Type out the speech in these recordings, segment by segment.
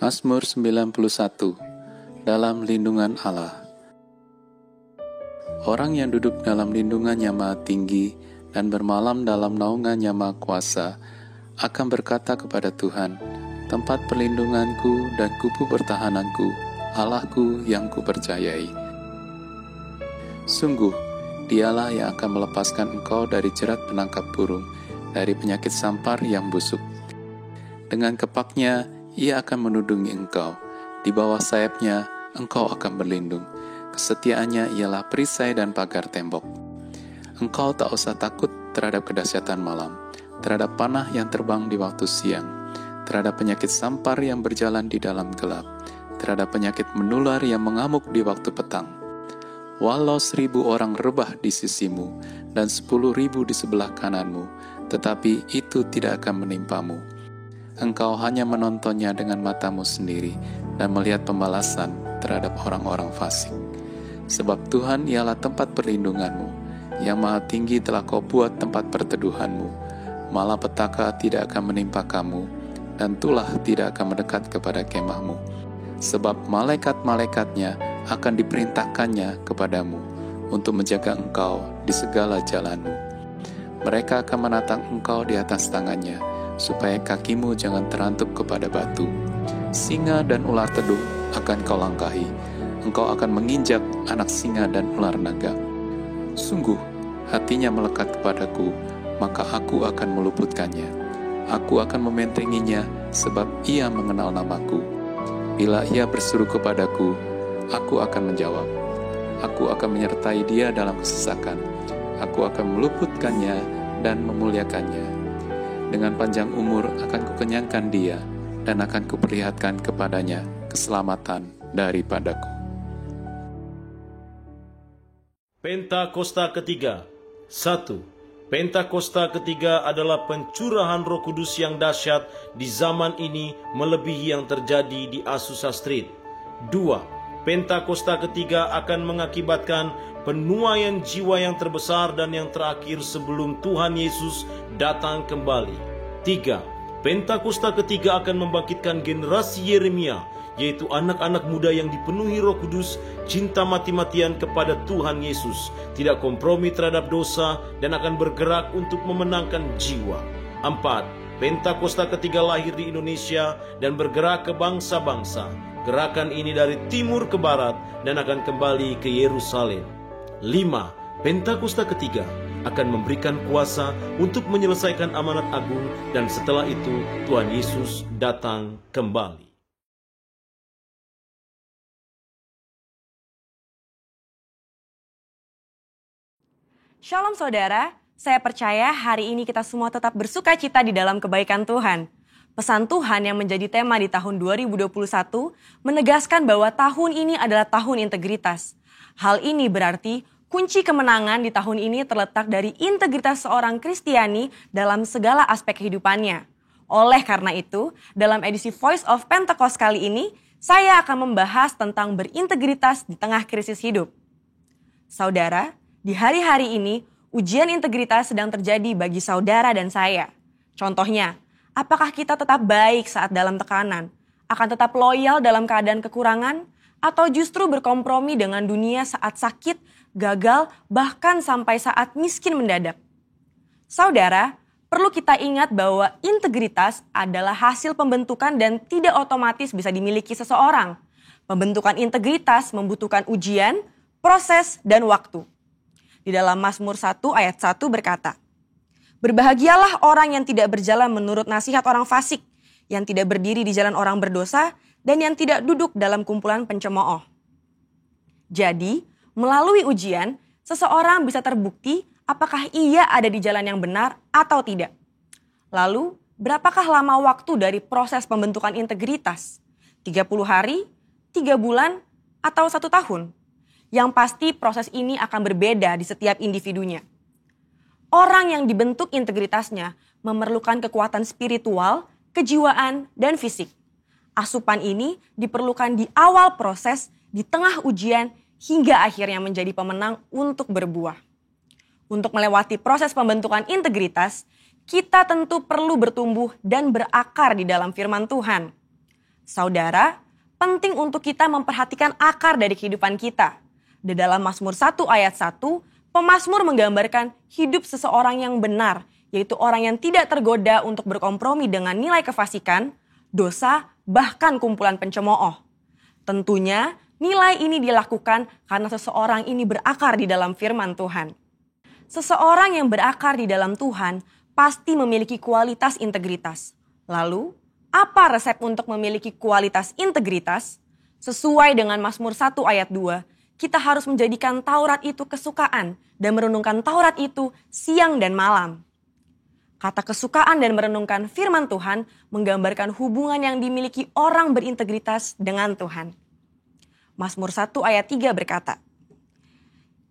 Mazmur 91. Dalam lindungan Allah. Orang yang duduk dalam lindungannya Maha Tinggi dan bermalam dalam naungannya Maha Kuasa akan berkata kepada Tuhan, tempat perlindunganku dan kubu pertahananku, Allahku yang kupercayai. Sungguh, Dialah yang akan melepaskan engkau dari jerat penangkap burung, dari penyakit sampar yang busuk. Dengan kepaknya, Ia akan menudungi engkau. Di bawah sayapnya, engkau akan berlindung. Kesetiaannya ialah perisai dan pagar tembok. Engkau tak usah takut terhadap kedahsyatan malam, terhadap panah yang terbang di waktu siang, terhadap penyakit sampar yang berjalan di dalam gelap, terhadap penyakit menular yang mengamuk di waktu petang. Walau 1.000 orang rebah di sisimu dan 10.000 di sebelah kananmu, tetapi itu tidak akan menimpamu. Engkau hanya menontonnya dengan matamu sendiri dan melihat pembalasan terhadap orang-orang fasik. Sebab Tuhan ialah tempat perlindunganmu, yang Maha Tinggi telah kau buat tempat perteduhanmu. Malapetaka tidak akan menimpa kamu, dan tulah tidak akan mendekat kepada kemahmu. Sebab malaikat-malaikatnya akan diperintahkannya kepadamu untuk menjaga engkau di segala jalanmu. Mereka akan menatang engkau di atas tangannya, supaya kakimu jangan terantuk kepada batu. Singa dan ular tedung akan kau langkahi, engkau akan menginjak anak singa dan ular naga. Sungguh, hatinya melekat kepadaku, maka aku akan meluputkannya. Aku akan membentenginya, sebab ia mengenal namaku. Bila ia berseru kepadaku, aku akan menjawab. Aku akan menyertai dia dalam kesesakan. Aku akan meluputkannya dan memuliakannya. Dengan panjang umur akan kukenyangkan dia, dan akan kuperlihatkan kepadanya keselamatan daripadaku. Pentakosta ketiga. 1. Pentakosta ketiga adalah pencurahan Roh Kudus yang dahsyat di zaman ini melebihi yang terjadi di Azusa Street. 2. Pentakosta ketiga akan mengakibatkan penuaian jiwa yang terbesar dan yang terakhir sebelum Tuhan Yesus datang kembali. 3. Pentakosta ketiga akan membangkitkan generasi Yeremia, yaitu anak-anak muda yang dipenuhi Roh Kudus, cinta mati-matian kepada Tuhan Yesus, tidak kompromi terhadap dosa, dan akan bergerak untuk memenangkan jiwa. 4. Pentakosta ketiga lahir di Indonesia dan bergerak ke bangsa-bangsa. Gerakan ini dari timur ke barat dan akan kembali ke Yerusalem. 5. Pentakosta ketiga akan memberikan kuasa untuk menyelesaikan amanat agung, dan setelah itu Tuhan Yesus datang kembali. Shalom saudara, saya percaya hari ini kita semua tetap bersuka cita di dalam kebaikan Tuhan. Pesan Tuhan yang menjadi tema di tahun 2021 menegaskan bahwa tahun ini adalah tahun integritas. Hal ini berarti kunci kemenangan di tahun ini terletak dari integritas seorang Kristiani dalam segala aspek kehidupannya. Oleh karena itu, dalam edisi Voice of Pentecost kali ini, saya akan membahas tentang berintegritas di tengah krisis hidup. Saudara, di hari-hari ini, ujian integritas sedang terjadi bagi saudara dan saya. Contohnya, apakah kita tetap baik saat dalam tekanan, akan tetap loyal dalam keadaan kekurangan, atau justru berkompromi dengan dunia saat sakit, gagal, bahkan sampai saat miskin mendadak? Saudara, perlu kita ingat bahwa integritas adalah hasil pembentukan dan tidak otomatis bisa dimiliki seseorang. Pembentukan integritas membutuhkan ujian, proses, dan waktu. Di dalam Mazmur 1 ayat 1 berkata, "Berbahagialah orang yang tidak berjalan menurut nasihat orang fasik, yang tidak berdiri di jalan orang berdosa, dan yang tidak duduk dalam kumpulan pencemooh." Jadi, melalui ujian, seseorang bisa terbukti apakah ia ada di jalan yang benar atau tidak. Lalu, berapakah lama waktu dari proses pembentukan integritas? 30 hari, 3 bulan, atau 1 tahun? Yang pasti proses ini akan berbeda di setiap individunya. Orang yang dibentuk integritasnya memerlukan kekuatan spiritual, kejiwaan, dan fisik. Asupan ini diperlukan di awal proses, di tengah ujian, hingga akhirnya menjadi pemenang untuk berbuah. Untuk melewati proses pembentukan integritas, kita tentu perlu bertumbuh dan berakar di dalam firman Tuhan. Saudara, penting untuk kita memperhatikan akar dari kehidupan kita. Di dalam Mazmur 1 ayat 1, pemazmur menggambarkan hidup seseorang yang benar, yaitu orang yang tidak tergoda untuk berkompromi dengan nilai kefasikan, dosa, bahkan kumpulan pencemooh. Tentunya, nilai ini dilakukan karena seseorang ini berakar di dalam firman Tuhan. Seseorang yang berakar di dalam Tuhan pasti memiliki kualitas integritas. Lalu, apa resep untuk memiliki kualitas integritas? Sesuai dengan Mazmur 1 ayat 2, kita harus menjadikan Taurat itu kesukaan dan merenungkan Taurat itu siang dan malam. Kata kesukaan dan merenungkan firman Tuhan menggambarkan hubungan yang dimiliki orang berintegritas dengan Tuhan. Mazmur 1 ayat 3 berkata,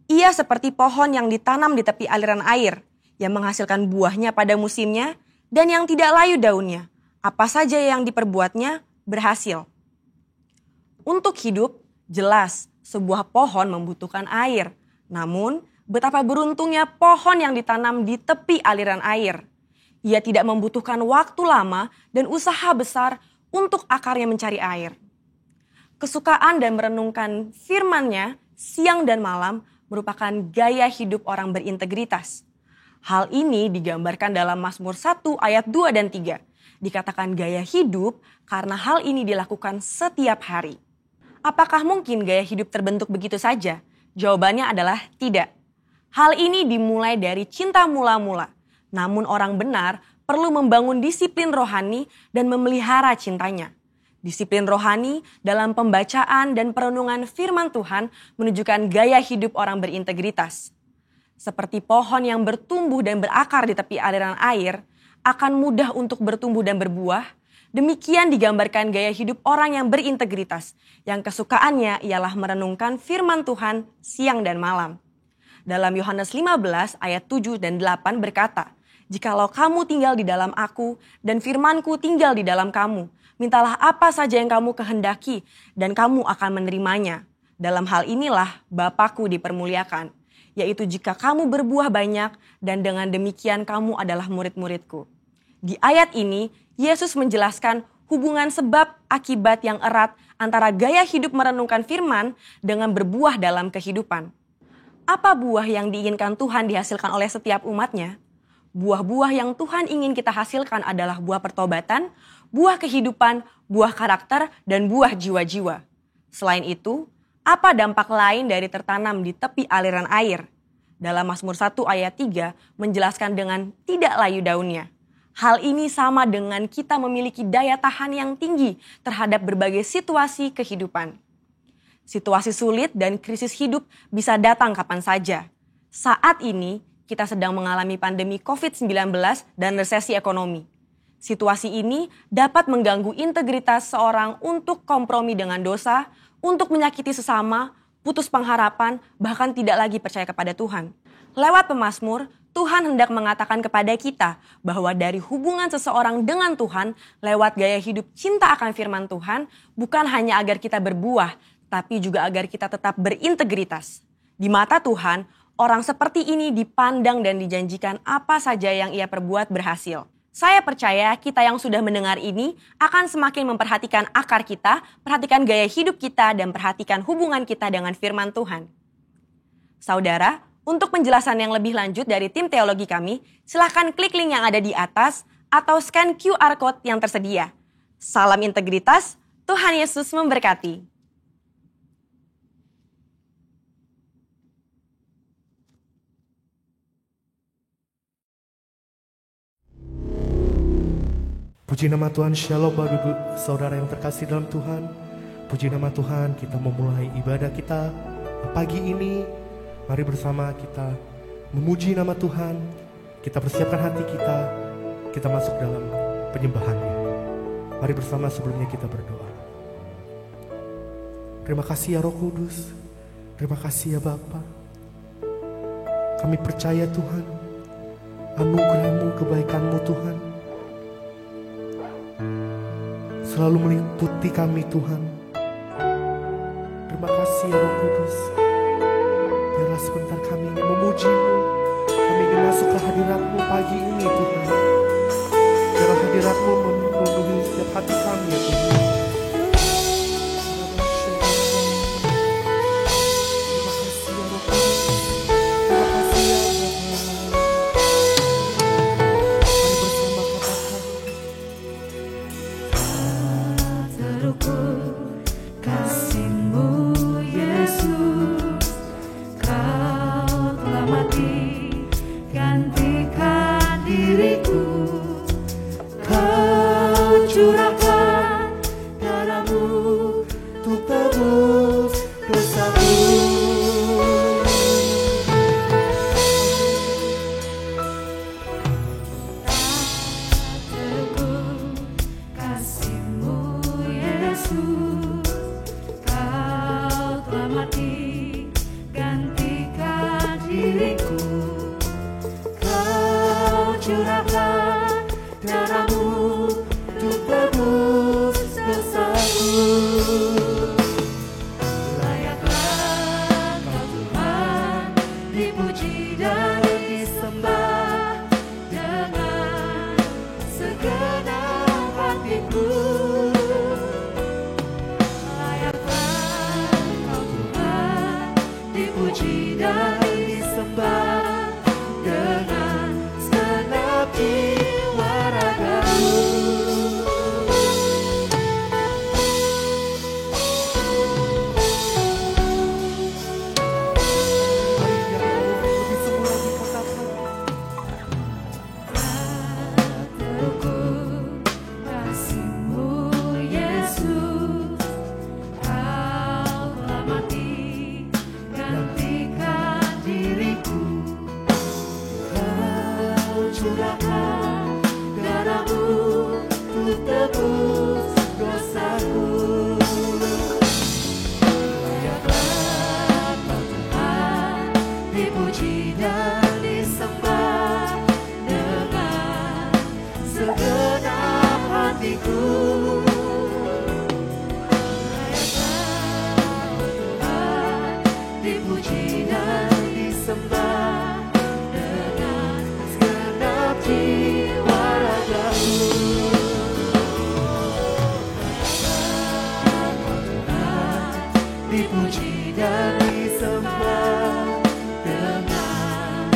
"Ia seperti pohon yang ditanam di tepi aliran air, yang menghasilkan buahnya pada musimnya dan yang tidak layu daunnya. Apa saja yang diperbuatnya berhasil." Untuk hidup, jelas sebuah pohon membutuhkan air. Namun, betapa beruntungnya pohon yang ditanam di tepi aliran air. Ia tidak membutuhkan waktu lama dan usaha besar untuk akarnya mencari air. Kesukaan dan merenungkan firman-Nya siang dan malam merupakan gaya hidup orang berintegritas. Hal ini digambarkan dalam Mazmur 1 ayat 2 dan 3. Dikatakan gaya hidup karena hal ini dilakukan setiap hari. Apakah mungkin gaya hidup terbentuk begitu saja? Jawabannya adalah tidak. Hal ini dimulai dari cinta mula-mula. Namun orang benar perlu membangun disiplin rohani dan memelihara cintanya. Disiplin rohani dalam pembacaan dan perenungan firman Tuhan menunjukkan gaya hidup orang berintegritas. Seperti pohon yang bertumbuh dan berakar di tepi aliran air, akan mudah untuk bertumbuh dan berbuah. Demikian digambarkan gaya hidup orang yang berintegritas, yang kesukaannya ialah merenungkan firman Tuhan siang dan malam. Dalam Yohanes 15 ayat 7 dan 8 berkata, "Jikalau kamu tinggal di dalam aku dan firmanku tinggal di dalam kamu, mintalah apa saja yang kamu kehendaki dan kamu akan menerimanya. Dalam hal inilah Bapa-Ku dipermuliakan, yaitu jika kamu berbuah banyak dan dengan demikian kamu adalah murid-murid-Ku." Di ayat ini, Yesus menjelaskan hubungan sebab akibat yang erat antara gaya hidup merenungkan firman dengan berbuah dalam kehidupan. Apa buah yang diinginkan Tuhan dihasilkan oleh setiap umatnya? Buah-buah yang Tuhan ingin kita hasilkan adalah buah pertobatan, buah kehidupan, buah karakter, dan buah jiwa-jiwa. Selain itu, apa dampak lain dari tertanam di tepi aliran air? Dalam Mazmur 1 ayat 3 menjelaskan dengan tidak layu daunnya. Hal ini sama dengan kita memiliki daya tahan yang tinggi terhadap berbagai situasi kehidupan. Situasi sulit dan krisis hidup bisa datang kapan saja. Saat ini, kita sedang mengalami pandemi COVID-19 dan resesi ekonomi. Situasi ini dapat mengganggu integritas seorang untuk kompromi dengan dosa, untuk menyakiti sesama, putus pengharapan, bahkan tidak lagi percaya kepada Tuhan. Lewat pemazmur, Tuhan hendak mengatakan kepada kita bahwa dari hubungan seseorang dengan Tuhan lewat gaya hidup cinta akan firman Tuhan bukan hanya agar kita berbuah, tapi juga agar kita tetap berintegritas. Di mata Tuhan, orang seperti ini dipandang dan dijanjikan apa saja yang ia perbuat berhasil. Saya percaya kita yang sudah mendengar ini akan semakin memperhatikan akar kita, perhatikan gaya hidup kita, dan perhatikan hubungan kita dengan firman Tuhan. Saudara, untuk penjelasan yang lebih lanjut dari tim teologi kami, silakan klik link yang ada di atas atau scan QR Code yang tersedia. Salam integritas, Tuhan Yesus memberkati. Puji nama Tuhan, Shalom Bapak Ibu Saudara yang terkasih dalam Tuhan. Puji nama Tuhan, kita memulai ibadah kita pagi ini. Mari bersama kita memuji nama Tuhan, kita persiapkan hati kita masuk dalam penyembahannya. Mari bersama sebelumnya kita berdoa. Terima kasih ya Roh Kudus, terima kasih ya Bapa. Kami percaya Tuhan, anugerah-Mu, kebaikan-Mu Tuhan, selalu meliputi kami Tuhan. Terima kasih ya Roh Kudus. Biarlah sebentar kami ingin memuji-Mu, kami ingin masuk ke hadirat-Mu pagi ini Tuhan. Biarlah hadirat-Mu memenuhi setiap hati kami ya Tuhan. mati, gantikan diriku. Kau curahkan darahmu untuk tebus dosaku. Layaklah Kau Tuhan, dipuji dan disembah dengan segenap hatiku. Layaklah Kau Tuhan, dipuji dan disembah dengan segenap jiwa ragaku. Lebih semua dikatakan. Teguh kasih-Mu Yesus, Kau telah mati, gantikan diriku. Kau curahkan darahmu untuk tebus dosaku. Layaklah Kau Tuhan, dipuji dan disembah dengan segenap hatiku. Layaklah Kau Tuhan, dipuji dan disembah dengan segenap jiwa ragaku. Layaklah Kau Tuhan, dipuji dan disembah dengan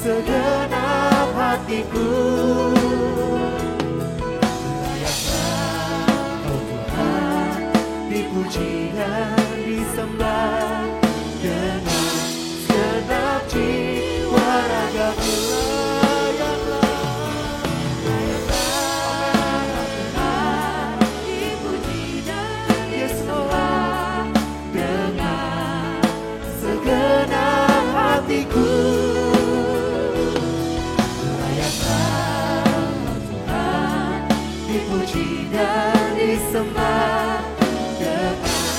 segenap hatiku. Layaklah Kau Tuhan, dipuji dan disembah dengan segenap jiwa ragaku. Layaklah Kau Tuhan, dipuji dan disembah dengan segenap hatiku. Layaklah Kau Tuhan, dipuji dan disembah dengan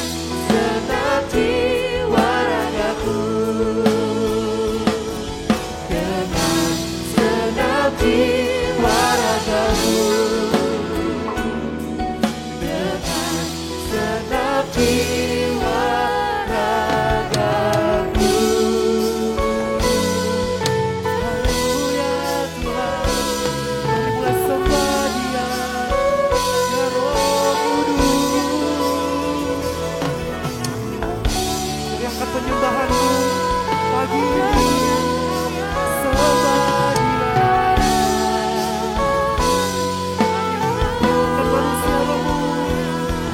segenap jiwa ragaku. Dengan segenap jiwa ragaku. Dengan segenap jiwa ragaku. Haleluya Tuhan, marilah sembah Dia, ya Roh Kudus. Teriakan penyembahan-Mu pagi ini, sembah Dia. Kan manusia rohmu,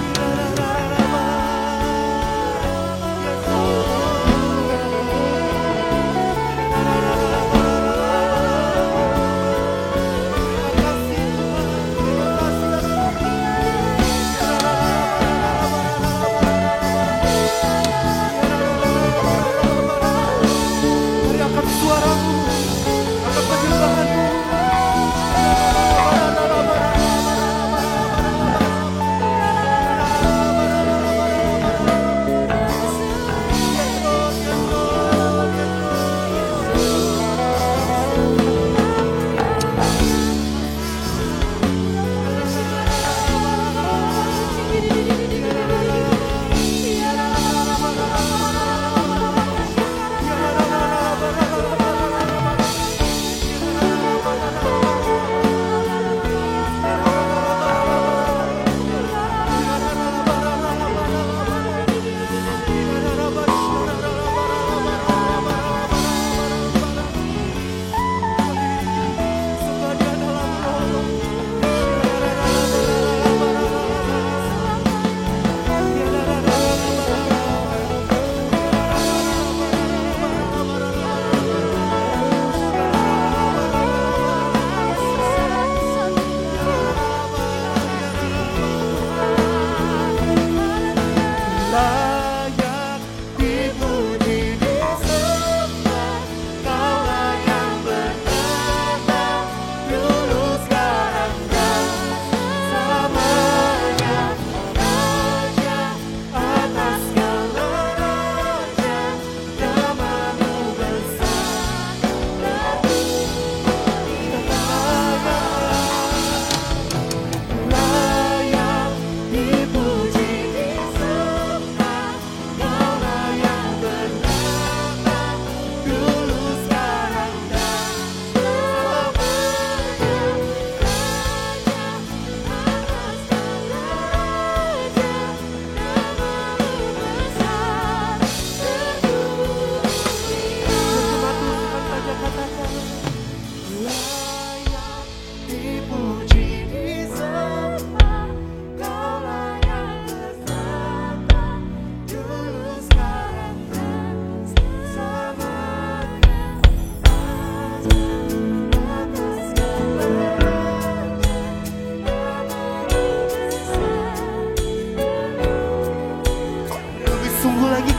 dirarah-rarah, ya Tuhan.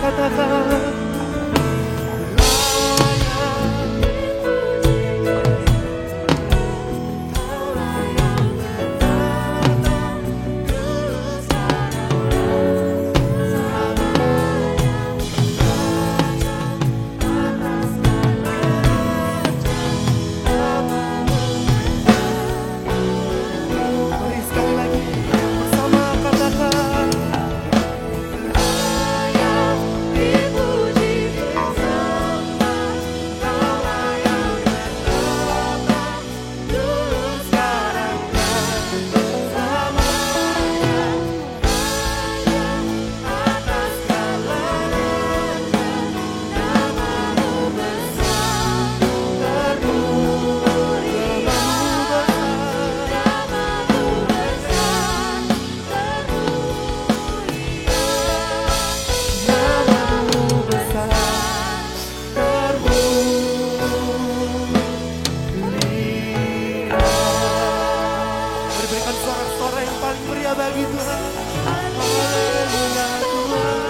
katakan mari sekali lagi bersama katakan berikan suara-suara yang paling meriah bagi Tuhan. Haleluya Tuhan.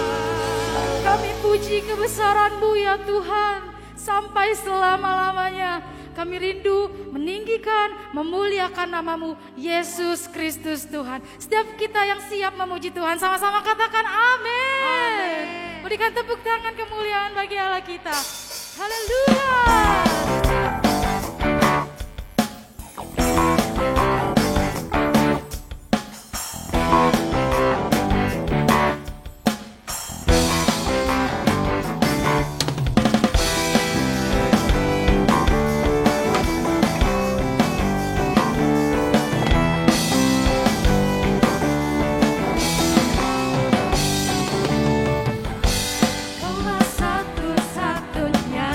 Kami puji kebesaran-Mu ya Tuhan. Sampai selama-lamanya kami rindu meninggikan, memuliakan nama-Mu Yesus Kristus Tuhan. Setiap kita yang siap memuji Tuhan sama-sama katakan amin. Berikan tepuk tangan kemuliaan bagi Allah kita. Haleluya. Kaulah satu-satunya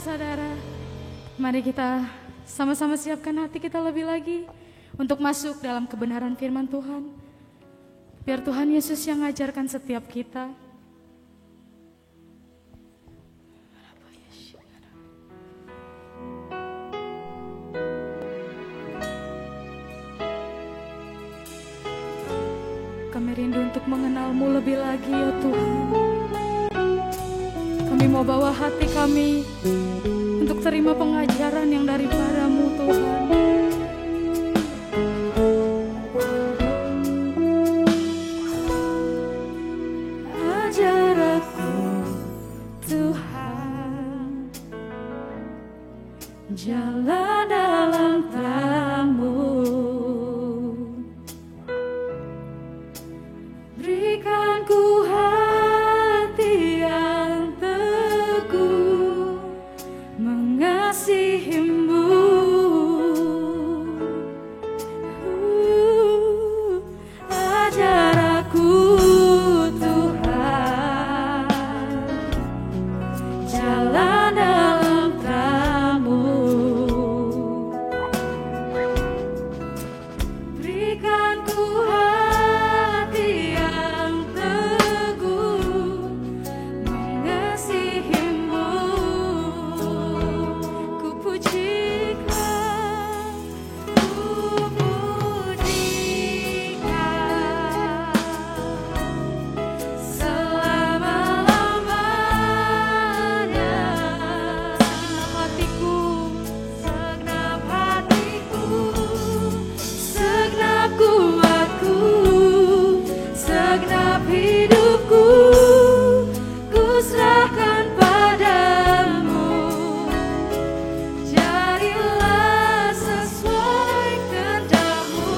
saudara, mari kita sama-sama siapkan hati kita lebih lagi untuk masuk dalam kebenaran firman Tuhan. Biar Tuhan Yesus yang mengajarkan setiap kita. Kami rindu untuk mengenal-Mu lebih lagi ya Tuhan. Kami mau bawa hati kami untuk terima pengajaran yang daripada-Mu Tuhan. Ajar aku Tuhan jalan dalam terang-Mu. Berikan ku hati yang teguh mengasihi-Mu. Ajar aku Tuhan jalan dalam terang-Mu. Berikan ku hati yang teguh mengasihi-Mu. Ku pujikan selama-lamanya. Segenap hatiku, segenap kuatku, segenap hidupku, ku serahkan padamu. Jadilah sesuai kehendak-Mu.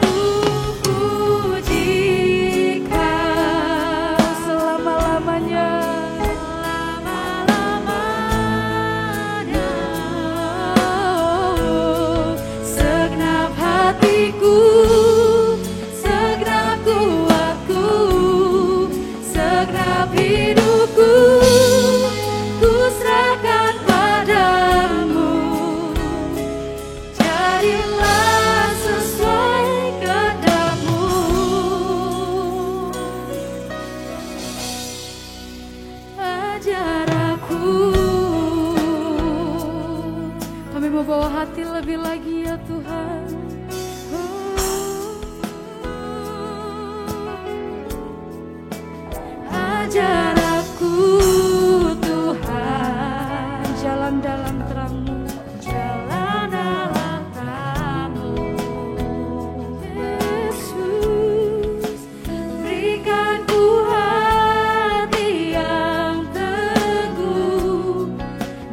Ku pujikan selama-lamanya, selama-lamanya. Segenap hatiku, segenap kuatku, segenap hidupku, ku serahkan padamu. Jadilah sesuai kehendak-Mu. Ajar aku. Kami mau bawa hati lebih lagi ya Tuhan. Ajar aku Tuhan jalan dalam terang-Mu, jalan dalam terang-Mu. Yesus, berikan ku hati yang teguh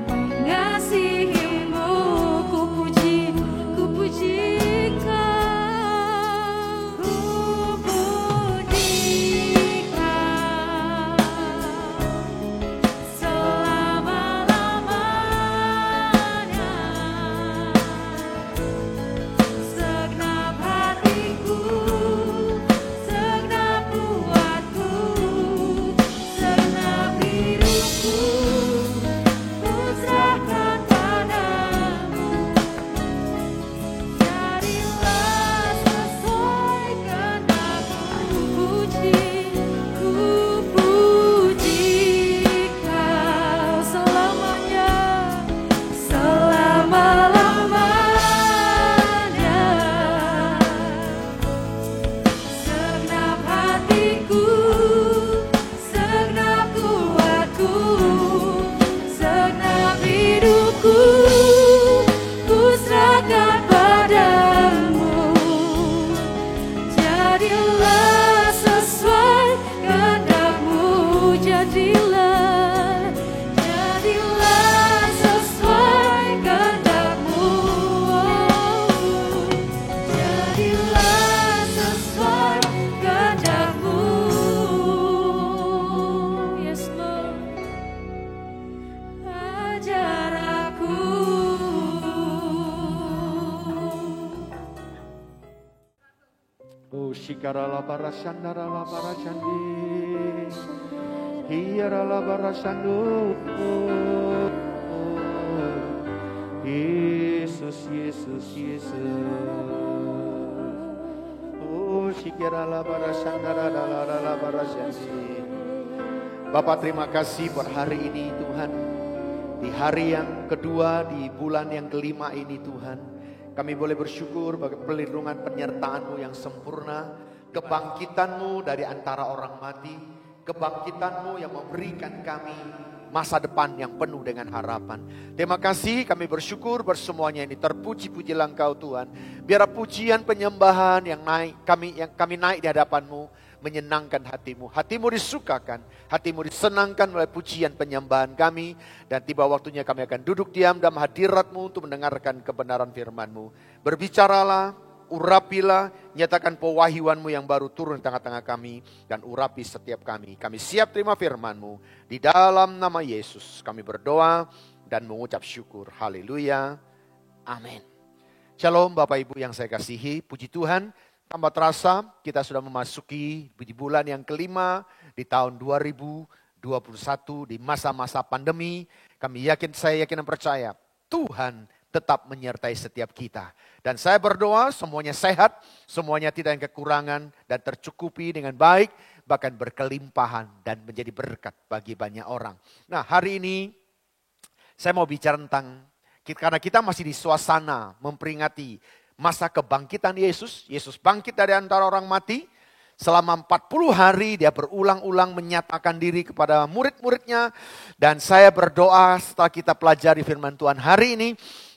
mengasihi-Mu. Ku pujikan, ku pujikan selama-lamanya. Shikarala barashandara la barashandi. Hiyara la barashandu. Yesus, Yesus, Yesus. Oh, Shikarala barashandara la barashandi. Bapak terima kasih buat hari ini Tuhan. Di hari yang kedua, di bulan yang kelima ini Tuhan. Kami boleh bersyukur bagi perlindungan penyertaan-Mu yang sempurna. Kebangkitan-Mu dari antara orang mati. Kebangkitan-Mu yang memberikan kami masa depan yang penuh dengan harapan. Terima kasih, kami bersyukur bersemuanya ini. Terpuji-pujilah Engkau Tuhan. Biar pujian penyembahan yang kami naik di hadapan-Mu menyenangkan hatimu. Hatimu disukakan, hatimu disenangkan oleh pujian penyembahan kami. Dan tiba waktunya kami akan duduk diam dalam hadirat-Mu untuk mendengarkan kebenaran firman-Mu. Berbicaralah, urapilah, nyatakan pewahyuan-Mu yang baru turun di tengah-tengah kami. Dan urapi setiap kami. Kami siap terima firman-Mu. Di dalam nama Yesus kami berdoa dan mengucap syukur. Haleluya. Amin. Shalom Bapak Ibu yang saya kasihi. Puji Tuhan. Tanpa terasa kita sudah memasuki di bulan yang kelima di tahun 2021 di masa-masa pandemi. Saya yakin dan percaya Tuhan tetap menyertai setiap kita. Dan saya berdoa semuanya sehat, semuanya tidak ada kekurangan dan tercukupi dengan baik. Bahkan berkelimpahan dan menjadi berkat bagi banyak orang. Nah hari ini saya mau bicara tentang, karena kita masih di suasana memperingati masa kebangkitan Yesus. Yesus bangkit dari antara orang mati. Selama 40 hari dia berulang-ulang menyatakan diri kepada murid-muridnya. Dan saya berdoa setelah kita pelajari firman Tuhan hari ini.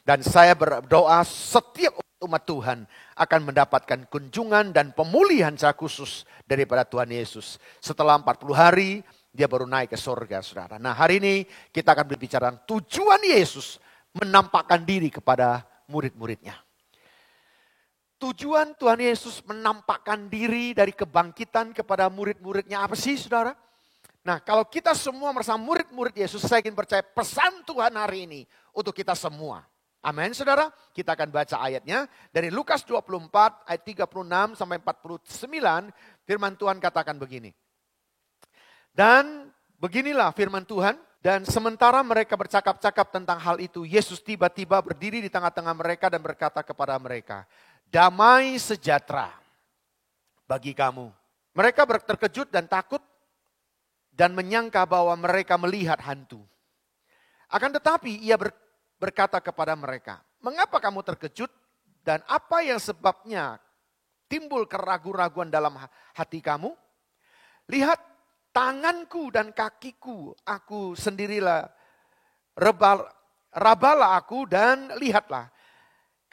Dan saya berdoa setiap umat Tuhan akan mendapatkan kunjungan dan pemulihan secara khusus daripada Tuhan Yesus. Setelah 40 hari dia baru naik ke surga, saudara. Nah hari ini kita akan berbicara tujuan Yesus menampakkan diri kepada murid-muridnya. Tujuan Tuhan Yesus menampakkan diri dari kebangkitan kepada murid-muridnya apa sih saudara? Nah kalau kita semua merasa murid-murid Yesus, saya ingin percaya pesan Tuhan hari ini untuk kita semua. Amin saudara, kita akan baca ayatnya dari Lukas 24 ayat 36 sampai 49. Firman Tuhan katakan begini. Dan beginilah firman Tuhan. Dan sementara mereka bercakap-cakap tentang hal itu, Yesus tiba-tiba berdiri di tengah-tengah mereka dan berkata kepada mereka, damai sejahtera bagi kamu. Mereka terkejut dan takut dan menyangka bahwa mereka melihat hantu. Akan tetapi ia berkata kepada mereka, mengapa kamu terkejut dan apa yang sebabnya timbul keraguan-raguan dalam hati kamu? Lihat tanganku dan kakiku, aku sendirilah, rabalah aku dan lihatlah.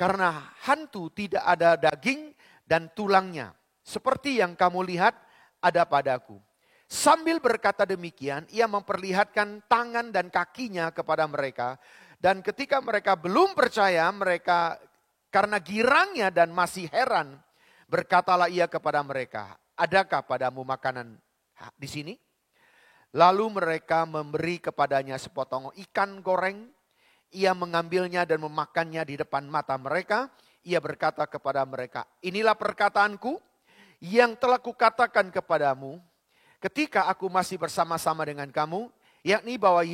Karena hantu tidak ada daging dan tulangnya. Seperti yang kamu lihat ada padaku. Sambil berkata demikian, ia memperlihatkan tangan dan kakinya kepada mereka. Dan ketika mereka belum percaya, mereka karena girangnya dan masih heran, berkatalah ia kepada mereka, adakah padamu makanan di sini? Lalu mereka memberi kepadanya sepotong ikan goreng. Ia mengambilnya dan memakannya di depan mata mereka. Ia berkata kepada mereka, inilah perkataanku yang telah kukatakan kepadamu ketika aku masih bersama-sama dengan kamu. Yakni bahwa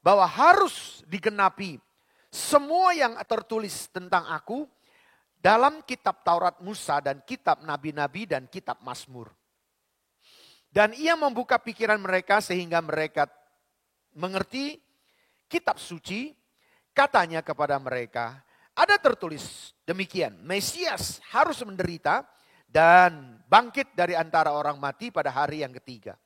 bahwa harus digenapi semua yang tertulis tentang aku dalam kitab Taurat Musa dan kitab Nabi-Nabi dan kitab Mazmur. Dan ia membuka pikiran mereka sehingga mereka mengerti kitab suci. Katanya kepada mereka, ada tertulis demikian, Mesias harus menderita dan bangkit dari antara orang mati pada hari yang ketiga.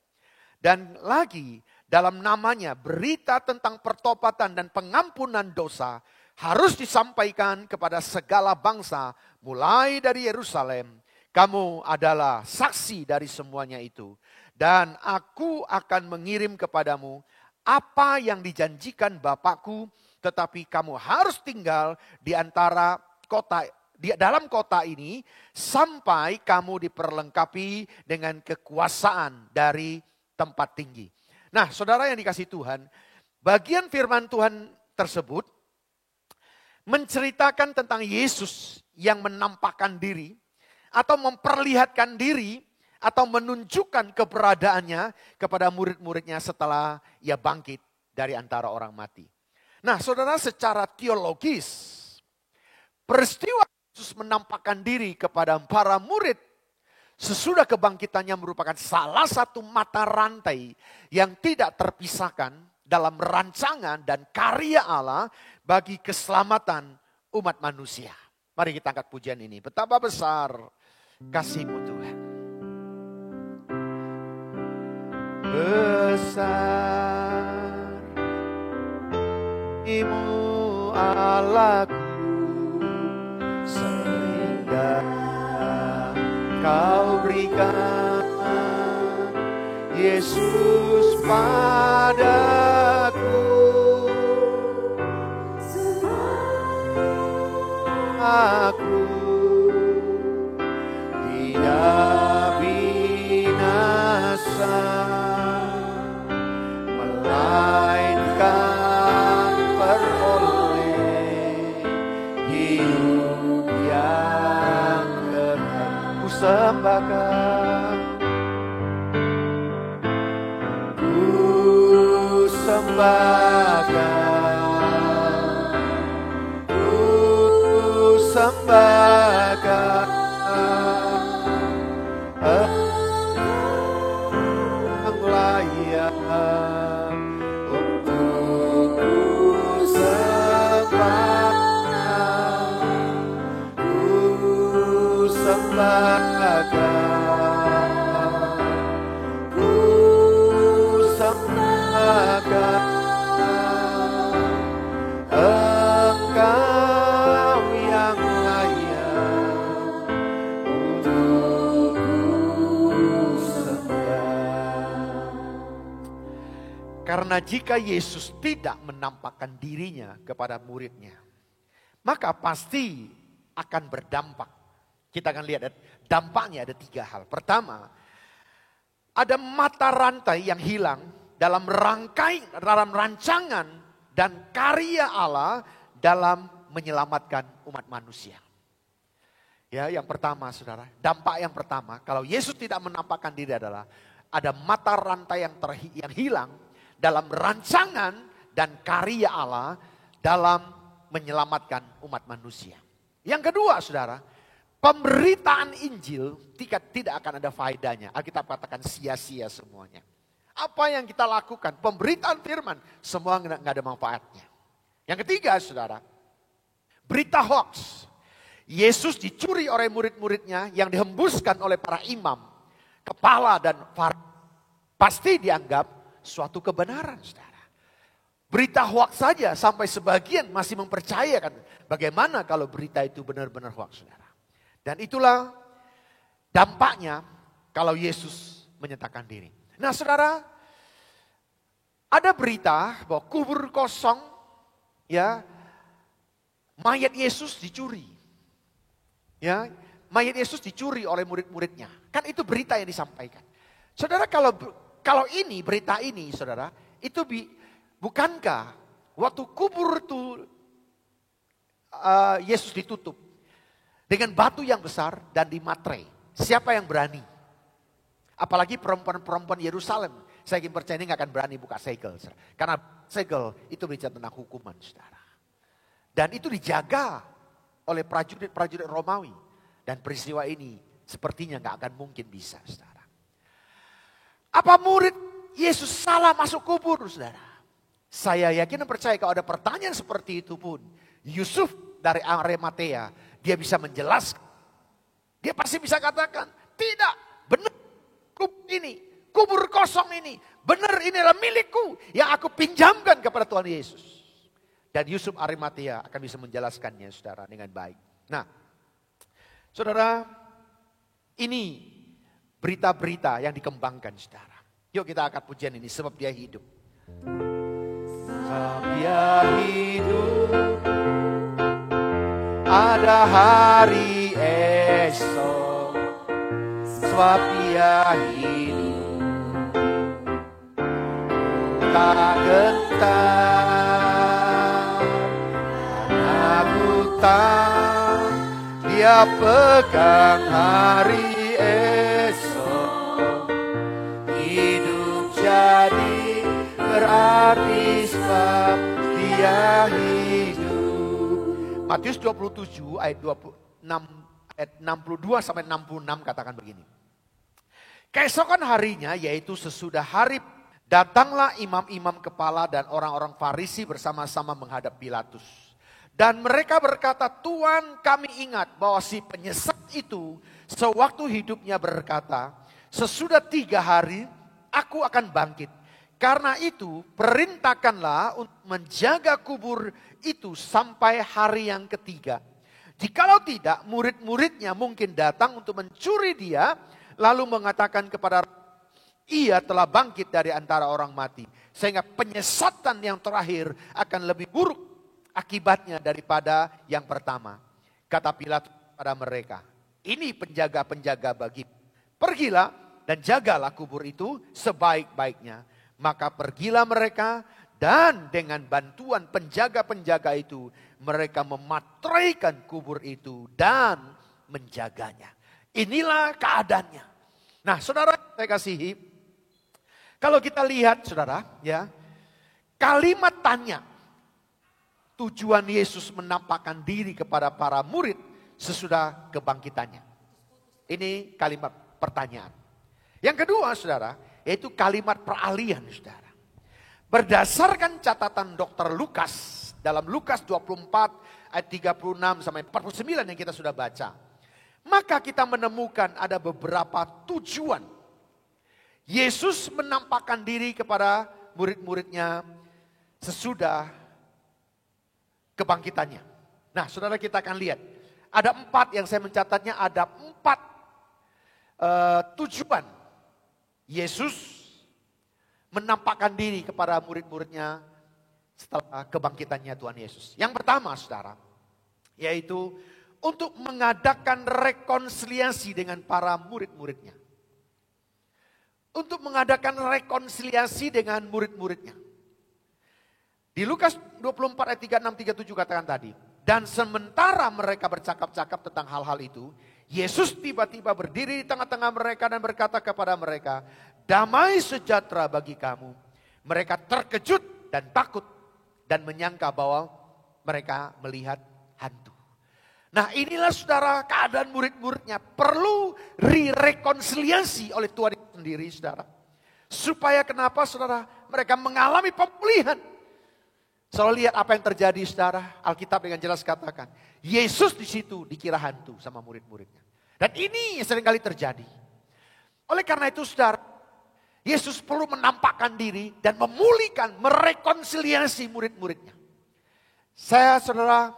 Dan lagi dalam namanya berita tentang pertobatan dan pengampunan dosa harus disampaikan kepada segala bangsa mulai dari Yerusalem. Kamu adalah saksi dari semuanya itu. Dan aku akan mengirim kepadamu apa yang dijanjikan Bapakku, tetapi kamu harus tinggal di antara kota, di dalam kota ini sampai kamu diperlengkapi dengan kekuasaan dari tempat tinggi. Nah, saudara yang dikasihi Tuhan, bagian firman Tuhan tersebut menceritakan tentang Yesus yang menampakkan diri atau memperlihatkan diri atau menunjukkan keberadaannya kepada murid-muridnya setelah ia bangkit dari antara orang mati. Nah, saudara, secara teologis, peristiwa Yesus menampakkan diri kepada para murid sesudah kebangkitannya merupakan salah satu mata rantai yang tidak terpisahkan dalam rancangan dan karya Allah bagi keselamatan umat manusia. Mari kita angkat pujian ini. Betapa besar kasih-Mu Tuhan. Besar Imu Allahku, sehingga Kau berikan Yesus padaku. Aku tidak binasa, melainkan peroleh hidup yang kekal. Ku sembahkan, ku sembahkan, ku sembahkan. Layak untuk ku sembahkan, ku sembahkan, ku sembahkan. Engkau yang layak untuk ku sembah. Karena jika Yesus tidak menampakkan dirinya kepada muridnya, maka pasti akan berdampak. Kita akan lihat dampaknya ada 3 hal. Pertama, ada mata rantai yang hilang dalam rancangan dan karya Allah dalam menyelamatkan umat manusia. Ya, yang pertama saudara, dampak yang pertama, kalau Yesus tidak menampakkan diri adalah ada mata rantai yang hilang dalam rancangan dan karya Allah dalam menyelamatkan umat manusia. Yang kedua saudara, pemberitaan Injil tidak akan ada faedahnya. Alkitab katakan sia-sia semuanya. Apa yang kita lakukan, pemberitaan firman, semua nggak ada manfaatnya. Yang ketiga saudara, berita hoax. Yesus dicuri oleh murid-muridnya yang dihembuskan oleh para imam, kepala dan Farisi. Pasti dianggap suatu kebenaran saudara. Berita hoax saja sampai sebagian masih mempercayakan. Bagaimana kalau berita itu benar-benar hoax saudara. Dan itulah dampaknya kalau Yesus menyatakan diri. Nah saudara, ada berita bahwa kubur kosong, ya, mayat Yesus dicuri. Ya, mayat Yesus dicuri oleh murid-muridnya. Kan itu berita yang disampaikan. Saudara, kalau ini, berita ini saudara, itu bukankah waktu kubur itu Yesus ditutup dengan batu yang besar dan dimaterai. Siapa yang berani? Apalagi perempuan-perempuan Yerusalem. Saya ingin percaya ini gak akan berani buka segel. Karena segel itu bicara tentang hukuman saudara. Dan itu dijaga oleh prajurit Romawi. Dan peristiwa ini sepertinya gak akan mungkin bisa saudara. Apa murid Yesus salah masuk kubur saudara? Saya yakin dan percaya kalau ada pertanyaan seperti itu pun, Yusuf dari Arimatea, dia bisa menjelaskan. Dia pasti bisa katakan, tidak, benar kubur ini, kubur kosong ini, benar inilah milikku yang aku pinjamkan kepada Tuhan Yesus. Dan Yusuf Arimatea akan bisa menjelaskannya saudara dengan baik. Nah, saudara, ini berita-berita yang dikembangkan saudara. Yuk kita angkat pujian ini, sebab dia hidup. Sebab dia hidup, ada hari esok. Sebab dia hidup, tak gentar, karena ku tahu Siap pegang hari esok, hidup jadi berarti sebab dia hidup. Matius 27 ayat 62 sampai 66 katakan begini. Keesokan harinya, yaitu sesudah hari, datanglah imam-imam kepala dan orang-orang Farisi bersama-sama menghadap Pilatus. Dan mereka berkata, Tuan, kami ingat bahwa si penyesat itu sewaktu hidupnya berkata, sesudah 3 hari aku akan bangkit. Karena itu perintahkanlah untuk menjaga kubur itu sampai hari yang ketiga. Jikalau tidak, murid-muridnya mungkin datang untuk mencuri dia, lalu mengatakan kepada ia telah bangkit dari antara orang mati. Sehingga penyesatan yang terakhir akan lebih buruk akibatnya daripada yang pertama. Kata Pilatus pada mereka, ini penjaga-penjaga bagi. Pergilah dan jagalah kubur itu sebaik-baiknya. Maka pergilah mereka dan dengan bantuan penjaga-penjaga itu mereka mematraikan kubur itu dan menjaganya. Inilah keadaannya. Nah, saudara saya kasihi, kalau kita lihat saudara, ya, kalimat tanya, tujuan Yesus menampakkan diri kepada para murid sesudah kebangkitannya. Ini kalimat pertanyaan. Yang kedua saudara, yaitu kalimat peralihan saudara. Berdasarkan catatan Dr. Lukas, dalam Lukas 24 ayat 36 sampai 49 yang kita sudah baca. Maka kita menemukan ada beberapa tujuan Yesus menampakkan diri kepada murid-muridnya sesudah kebangkitannya. Nah, saudara, kita akan lihat. Ada 4 yang saya mencatatnya, ada 4 tujuan Yesus menampakkan diri kepada murid-muridnya setelah kebangkitannya Tuhan Yesus. Yang pertama, saudara, yaitu untuk mengadakan rekonsiliasi dengan para murid-muridnya. Untuk mengadakan rekonsiliasi dengan murid-muridnya. Di Lukas 24 ayat 36-37 katakan tadi. Dan sementara mereka bercakap-cakap tentang hal-hal itu, Yesus tiba-tiba berdiri di tengah-tengah mereka dan berkata kepada mereka, damai sejahtera bagi kamu. Mereka terkejut dan takut dan menyangka bahwa mereka melihat hantu. Nah, inilah saudara keadaan murid-muridnya perlu direkonsiliasi oleh Tuhan sendiri saudara. Supaya kenapa saudara? Mereka mengalami pemulihan. Selalu lihat apa yang terjadi saudara. Alkitab dengan jelas katakan, Yesus di situ dikira hantu sama murid-muridnya. Dan ini yang seringkali terjadi. Oleh karena itu saudara, Yesus perlu menampakkan diri dan memulihkan, merekonsiliasi murid-muridnya. Saya saudara,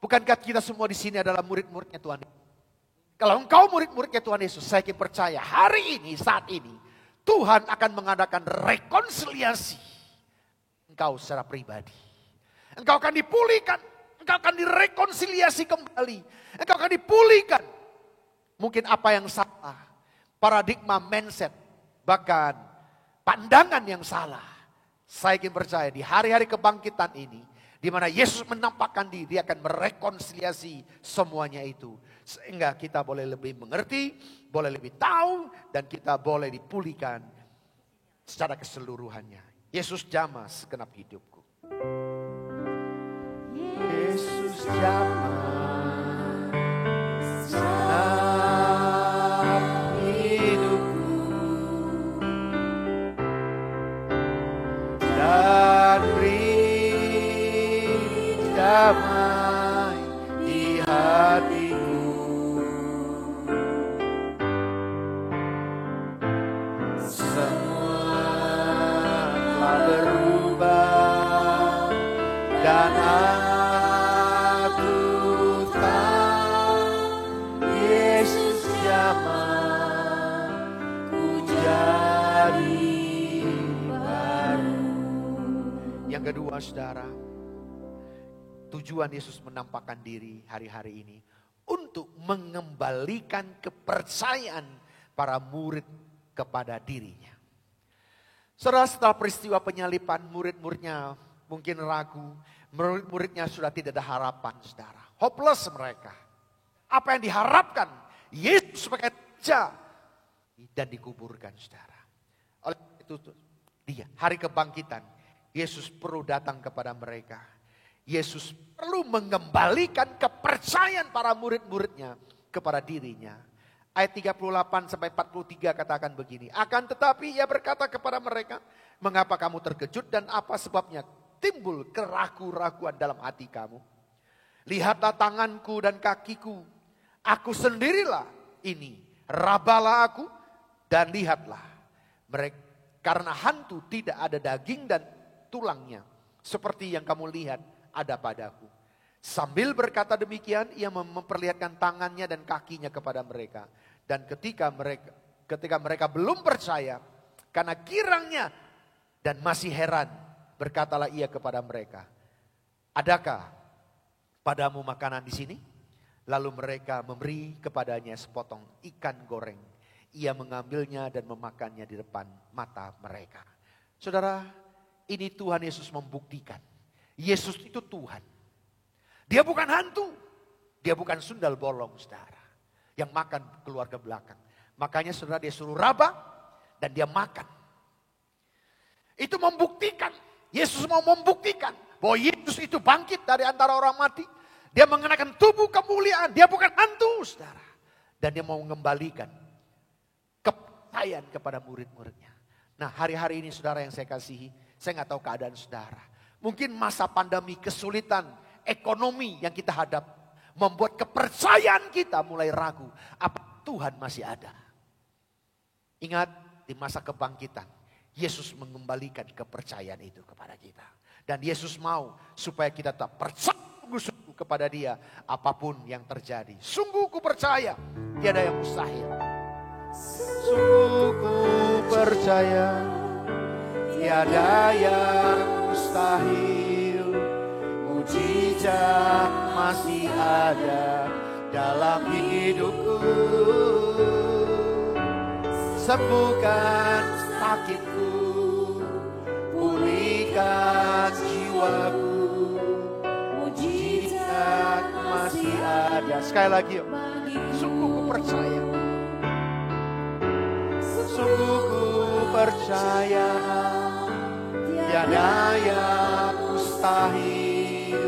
bukankah kita semua di sini adalah murid-muridnya Tuhan? Kalau engkau murid-muridnya Tuhan Yesus, saya yakin percaya hari ini, saat ini, Tuhan akan mengadakan rekonsiliasi engkau secara pribadi. Engkau akan dipulihkan, engkau akan direkonsiliasi kembali, engkau akan dipulihkan. Mungkin apa yang salah, paradigma mindset, bahkan pandangan yang salah. Saya yakin percaya di hari-hari kebangkitan ini, di mana Yesus menampakkan diri, dia akan merekonsiliasi semuanya itu. Sehingga kita boleh lebih mengerti, boleh lebih tahu, dan kita boleh dipulihkan secara keseluruhannya. Yesus jamah segenap hidupku. Yesus jamah segenap hidupku. Dan damai di hatiku. Semua telah berubah dan aku tahu Yesus jamah ku jadi baru. Yang kedua saudara, tujuan Yesus menampakkan diri hari-hari ini untuk mengembalikan kepercayaan para murid kepada dirinya. Setelah peristiwa penyaliban, murid-muridnya mungkin ragu, murid-muridnya sudah tidak ada harapan, saudara. Hopeless mereka. Apa yang diharapkan Yesus sebagai raja dan dikuburkan, saudara. Oleh itu dia hari kebangkitan, Yesus perlu datang kepada mereka. Yesus perlu mengembalikan kepercayaan para murid-muridnya kepada dirinya. Ayat 38 sampai 43 katakan begini. Akan tetapi ia berkata kepada mereka, mengapa kamu terkejut dan apa sebabnya timbul keraguan-raguan dalam hati kamu? Lihatlah tanganku dan kakiku, aku sendirilah ini. Rabalah aku dan lihatlah. Mereka, karena hantu tidak ada daging dan tulangnya, seperti yang kamu lihat ada padaku. Sambil berkata demikian, ia memperlihatkan tangannya dan kakinya kepada mereka. Dan ketika mereka belum percaya, karena girangnya dan masih heran, berkatalah ia kepada mereka, adakah padamu makanan di sini? Lalu mereka memberi kepadanya sepotong ikan goreng. Ia mengambilnya dan memakannya di depan mata mereka. Saudara, ini Tuhan Yesus membuktikan. Yesus itu Tuhan. Dia bukan hantu. Dia bukan sundal bolong, saudara. Yang makan keluar ke belakang. Makanya saudara, dia suruh raba dan dia makan. Itu membuktikan. Yesus mau membuktikan bahwa Yesus itu bangkit dari antara orang mati. Dia mengenakan tubuh kemuliaan. Dia bukan hantu, saudara. Dan dia mau mengembalikan kepercayaan kepada murid-muridnya. Nah, hari-hari ini saudara yang saya kasihi, saya nggak tahu keadaan saudara. Mungkin masa pandemi, kesulitan, ekonomi yang kita hadap membuat kepercayaan kita mulai ragu. Apa Tuhan masih ada? Ingat, di masa kebangkitan, Yesus mengembalikan kepercayaan itu kepada kita. Dan Yesus mau supaya kita tetap percaya sungguh-sungguh kepada Dia apapun yang terjadi. Sungguh ku percaya, tiada yang mustahil. Sungguh ku percaya, tiada yang mustahil. Mujizat masih ada dalam hidupku. Sembuhkan sakitku, pulihkan jiwaku. Mujizat masih ada. Sekali lagi yuk. Sungguh ku percaya. Sungguh ku percaya, tiada yang mustahil.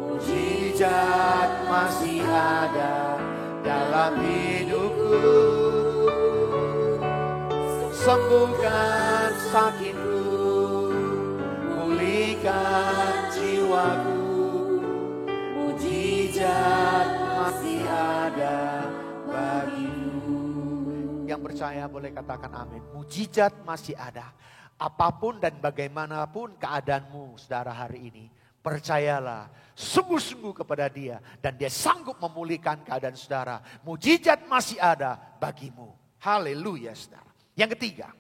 Mujizat masih ada dalam hidupku. Sembuhkan sakitku, pulihkan jiwaku. Mujizat masih ada bagiku. Yang percaya boleh katakan amin. Mujizat masih ada. Apapun dan bagaimanapun keadaanmu saudara hari ini, percayalah sungguh-sungguh kepada Dia. Dan Dia sanggup memulihkan keadaan saudara. Mujizat masih ada bagimu. Haleluya saudara. Yang ketiga,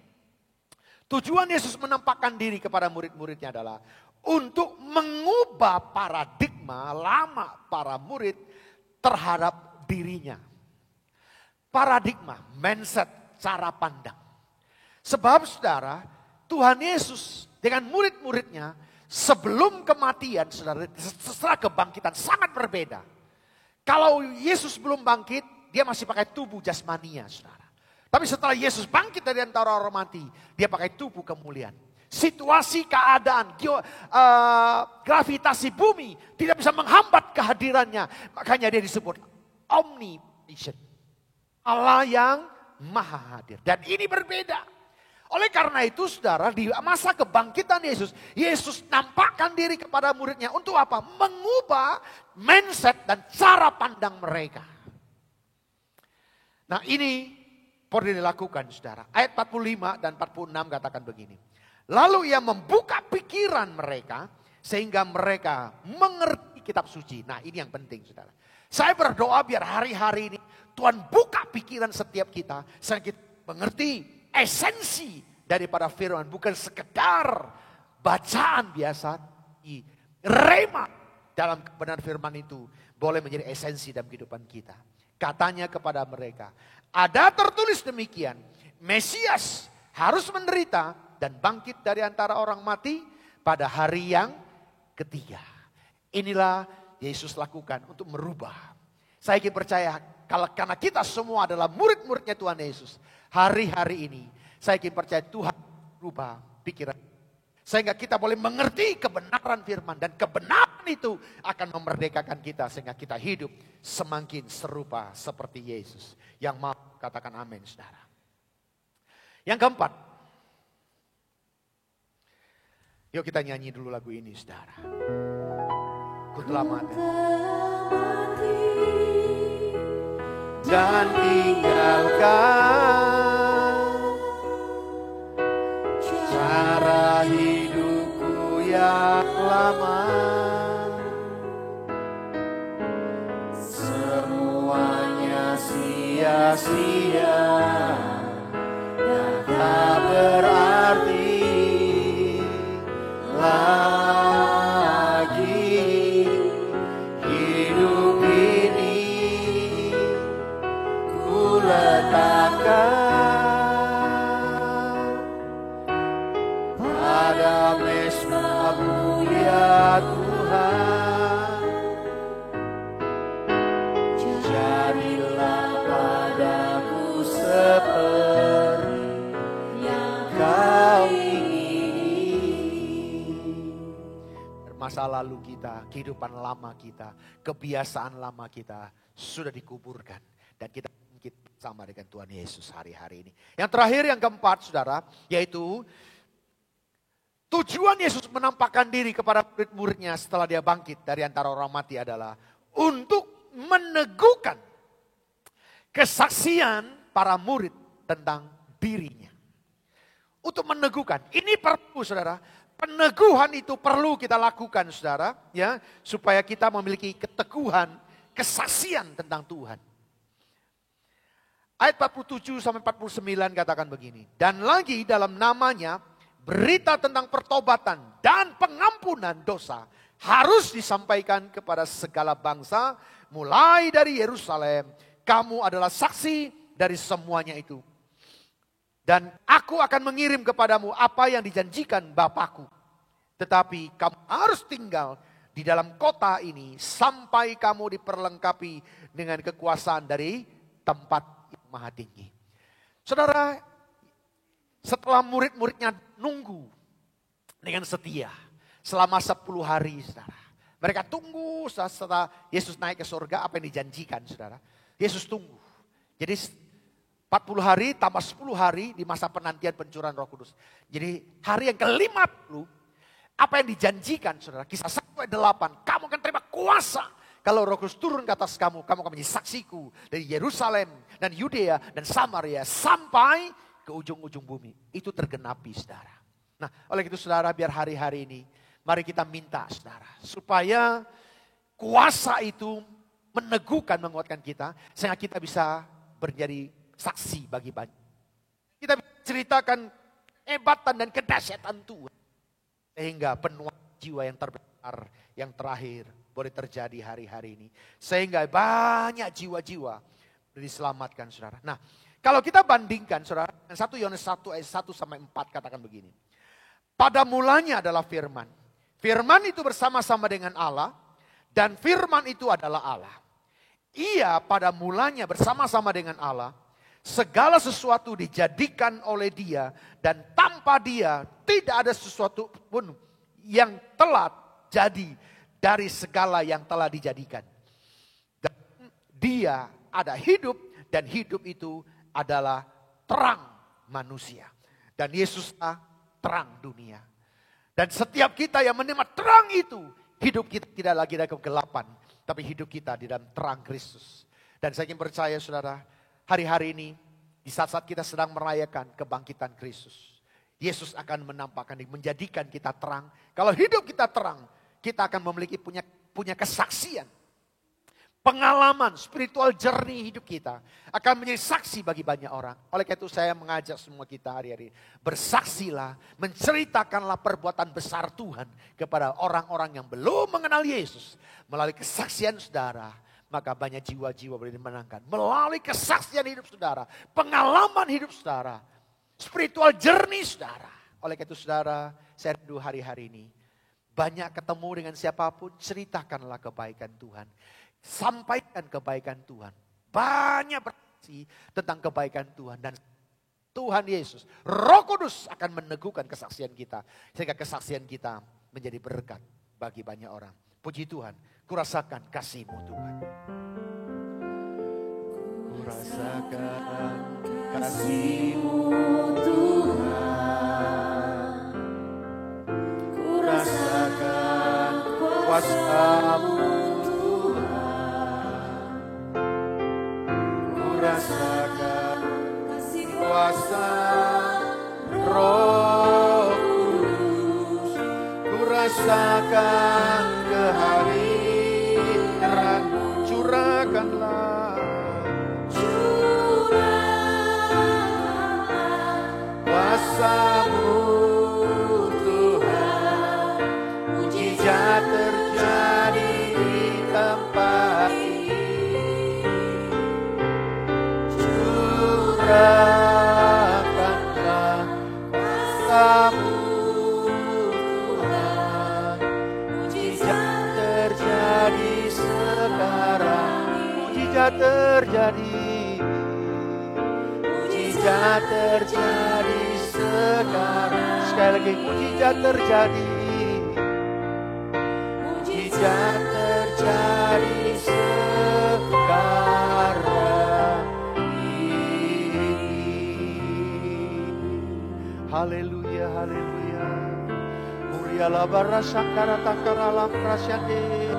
tujuan Yesus menampakkan diri kepada murid-muridnya adalah untuk mengubah paradigma lama para murid terhadap dirinya. Paradigma, mindset, cara pandang. Sebab saudara, Tuhan Yesus dengan murid-muridnya sebelum kematian, saudara, setelah kebangkitan sangat berbeda. Kalau Yesus belum bangkit, dia masih pakai tubuh jasmania, saudara. Tapi setelah Yesus bangkit dari antara orang mati, dia pakai tubuh kemuliaan. Situasi, keadaan, gravitasi bumi tidak bisa menghambat kehadirannya. Makanya dia disebut omnipresent. Allah yang maha hadir. Dan ini berbeda. Oleh karena itu saudara, di masa kebangkitan Yesus, Yesus nampakkan diri kepada muridnya untuk apa? Mengubah mindset dan cara pandang mereka. Nah ini perlu dilakukan saudara. Ayat 45 dan 46 katakan begini. Lalu ia membuka pikiran mereka sehingga mereka mengerti kitab suci. Nah ini yang penting saudara. Saya berdoa biar hari-hari ini Tuhan buka pikiran setiap kita. Sehingga kita mengerti esensi daripada firman. Bukan sekedar bacaan biasa. Rema dalam kebenaran firman itu boleh menjadi esensi dalam kehidupan kita. Katanya kepada mereka, ada tertulis demikian, Mesias harus menderita dan bangkit dari antara orang mati pada hari yang ketiga. Inilah Yesus lakukan untuk merubah. Saya ingin percaya kalau karena kita semua adalah murid-muridnya Tuhan Yesus. Hari-hari ini saya ingin percaya Tuhan rubah pikiran. Sehingga kita boleh mengerti kebenaran firman. Dan kebenaran itu akan memerdekakan kita. Sehingga kita hidup semakin serupa seperti Yesus. Yang mau katakan amin, saudara. Yang keempat. Yuk kita nyanyi dulu lagu ini, saudara. Ku telah mati dan tinggalkan cara hidupku yang lama. Semuanya sia-sia dan tak berarti lagi. Hidup ini ku letakkan pada mesbah-Mu ya Tuhan. Jadilah padaku seperti yang Kau masa lalu kita, kehidupan lama kita, kebiasaan lama kita sudah dikuburkan. Dan kita sama dengan Tuhan Yesus hari-hari ini. Yang terakhir, yang keempat saudara, yaitu tujuan Yesus menampakkan diri kepada murid-muridnya setelah dia bangkit dari antara orang mati adalah untuk meneguhkan kesaksian para murid tentang dirinya. Untuk meneguhkan, ini perlu saudara. Peneguhan itu perlu kita lakukan saudara, ya, supaya kita memiliki keteguhan, kesaksian tentang Tuhan. Ayat 47 sampai 49 katakan begini. Dan lagi dalam namanya berita tentang pertobatan dan pengampunan dosa harus disampaikan kepada segala bangsa mulai dari Yerusalem. Kamu adalah saksi dari semuanya itu. Dan aku akan mengirim kepadamu apa yang dijanjikan Bapakku. Tetapi kamu harus tinggal di dalam kota ini sampai kamu diperlengkapi dengan kekuasaan dari tempat yang maha tinggi. Saudara, setelah murid-muridnya nunggu dengan setia selama 10 hari, saudara. Mereka tunggu setelah Yesus naik ke surga apa yang dijanjikan, saudara. Yesus tunggu. Jadi 40 hari tambah 10 hari di masa penantian pencurahan Roh Kudus. Jadi hari yang ke-50 apa yang dijanjikan saudara. Kisah 1 ayat 8. Kamu akan terima kuasa. Kalau Roh Kudus turun ke atas kamu. Kamu akan menjadi saksiku dari Yerusalem dan Yudea dan Samaria. Sampai ke ujung-ujung bumi. Itu tergenapi saudara. Nah oleh itu saudara biar hari-hari ini. Mari kita minta saudara. Supaya kuasa itu meneguhkan, menguatkan kita. Sehingga kita bisa menjadi saksi bagi banyak. Kita ceritakan kehebatan dan kedahsyatan Tuhan. Sehingga penuaian jiwa yang terbesar, yang terakhir boleh terjadi hari-hari ini. Sehingga banyak jiwa-jiwa diselamatkan saudara. Nah kalau kita bandingkan saudara, 1 Yohanes 1 ayat 1 sampai 4 katakan begini. Pada mulanya adalah firman. Firman itu bersama-sama dengan Allah. Dan firman itu adalah Allah. Ia pada mulanya bersama-sama dengan Allah. Segala sesuatu dijadikan oleh Dia dan tanpa Dia tidak ada sesuatu pun yang telah jadi dari segala yang telah dijadikan. Dan Dia ada hidup dan hidup itu adalah terang manusia. Dan Yesuslah terang dunia. Dan setiap kita yang menerima terang itu, hidup kita tidak lagi dalam kegelapan, tapi hidup kita di dalam terang Kristus. Dan saya ingin percaya saudara, hari-hari ini, di saat-saat kita sedang merayakan kebangkitan Kristus. Yesus akan menampakkan, menjadikan kita terang. Kalau hidup kita terang, kita akan memiliki punya kesaksian. Pengalaman spiritual journey hidup kita akan menjadi saksi bagi banyak orang. Oleh karena itu saya mengajak semua kita hari-hari. Bersaksilah, menceritakanlah perbuatan besar Tuhan kepada orang-orang yang belum mengenal Yesus. Melalui kesaksian saudara. Maka banyak jiwa-jiwa boleh dimenangkan. Melalui kesaksian hidup saudara. Pengalaman hidup saudara. Spiritual journey saudara. Oleh karena itu saudara, saya rindu hari-hari ini. Banyak ketemu dengan siapapun, ceritakanlah kebaikan Tuhan. Sampaikan kebaikan Tuhan. Banyak bersaksi tentang kebaikan Tuhan. Dan Tuhan Yesus, Roh Kudus akan meneguhkan kesaksian kita. Sehingga kesaksian kita menjadi berkat bagi banyak orang. Puji Tuhan, kurasakan kasih-Mu Tuhan. Kurasakan kasih-Mu Tuhan. Kurasakan kuasa-Mu Tuhan. Kurasakan kuasa Roh Kudus. Kurasakan kehadiran-Mu. Curahkanlah kuasa-Mu Tuhan. Mujizat terjadi di tempat ini. Curahkanlah kuasa-Mu Tuhan. Mujizat terjadi sekarang. Mujizat terjadi. Mujizat terjadi sekarang. Sekali lagi, mujizat terjadi. Mujizat terjadi sekarang ini. Haleluya, haleluya. Murialah barasakara takara lam prasyade.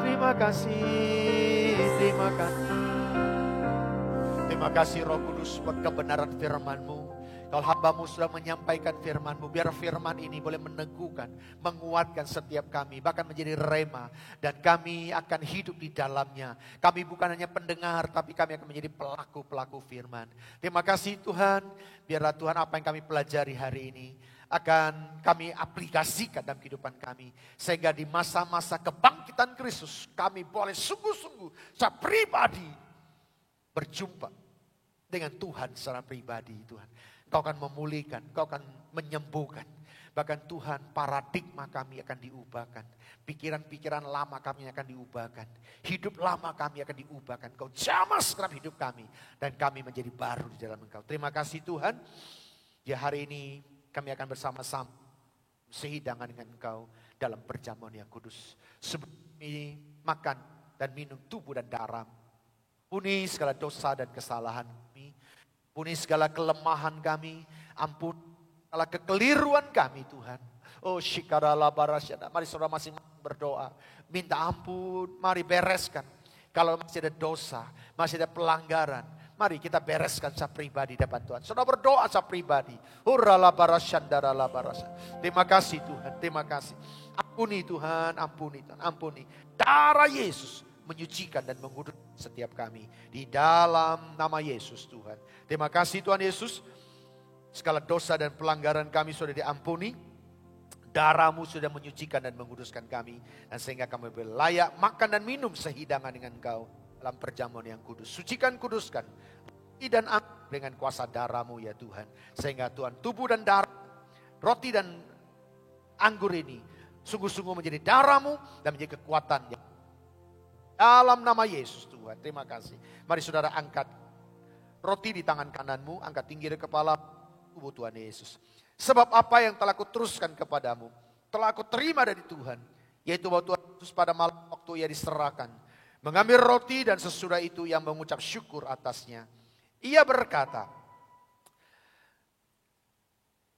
Terima kasih, terima kasih. Terima kasih Roh Kudus buat kebenaran firman-Mu. Kalau hamba-Mu sudah menyampaikan firman-Mu, biar firman ini boleh meneguhkan, menguatkan setiap kami, bahkan menjadi rema. Dan kami akan hidup di dalamnya. Kami bukan hanya pendengar, tapi kami akan menjadi pelaku-pelaku firman. Terima kasih Tuhan, biarlah Tuhan apa yang kami pelajari hari ini akan kami aplikasikan dalam kehidupan kami. Sehingga di masa-masa kebangkitan Kristus, kami boleh sungguh-sungguh secara pribadi berjumpa dengan Tuhan secara pribadi. Tuhan, Kau akan memulihkan, Kau akan menyembuhkan. Bahkan Tuhan, paradigma kami akan diubahkan. Pikiran-pikiran lama kami akan diubahkan. Hidup lama kami akan diubahkan. Kau jamah dalam hidup kami. Dan kami menjadi baru di dalam Engkau. Terima kasih Tuhan. Ya, hari ini kami akan bersama-sama sehidangan dengan Engkau dalam perjamuan yang kudus. Sebelum ini makan dan minum tubuh dan darah. Ampuni segala dosa dan kesalahan kami. Ampuni segala kelemahan kami. Ampuni segala kekeliruan kami Tuhan. Oh shikarala barasyada. Mari saudara masing-masing berdoa. Minta ampun. Mari bereskan. Kalau masih ada dosa. Masih ada pelanggaran. Mari kita bereskan secara pribadi depan Tuhan. Saudara berdoa secara pribadi. Hurrala barasyandara la barasyada. Terima kasih Tuhan. Terima kasih. Ampuni Tuhan. Ampuni Tuhan. Ampuni. Darah Yesus menyucikan dan menguduskan setiap kami. Di dalam nama Yesus Tuhan. Terima kasih Tuhan Yesus. Segala dosa dan pelanggaran kami sudah diampuni. Darah-Mu sudah menyucikan dan menguduskan kami. Dan sehingga kami boleh layak makan dan minum sehidangan dengan Engkau. Dalam perjamuan yang kudus. Sucikan, kuduskan. Roti dan anggur dengan kuasa darah-Mu ya Tuhan. Sehingga Tuhan tubuh dan darah. Roti dan anggur ini. Sungguh-sungguh menjadi darah-Mu. Dan menjadi kekuatan yang dalam nama Yesus Tuhan, terima kasih. Mari saudara angkat roti di tangan kananmu, angkat tinggi dari kepala tubuh Tuhan Yesus. Sebab apa yang telah kuteruskan kepadamu, telah aku terima dari Tuhan. Yaitu bahwa Tuhan Yesus pada malam waktu Ia diserahkan, mengambil roti dan sesudah itu Ia mengucap syukur atasnya. Ia berkata,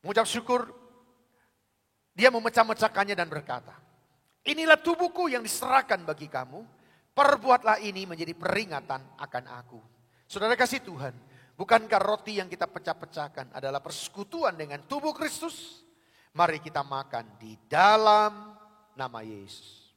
mengucap syukur, Dia memecah-mecahkannya dan berkata, inilah tubuhku yang diserahkan bagi kamu. Perbuatlah ini menjadi peringatan akan aku. Saudara kasih Tuhan, bukankah roti yang kita pecah-pecahkan adalah persekutuan dengan tubuh Kristus? Mari kita makan di dalam nama Yesus.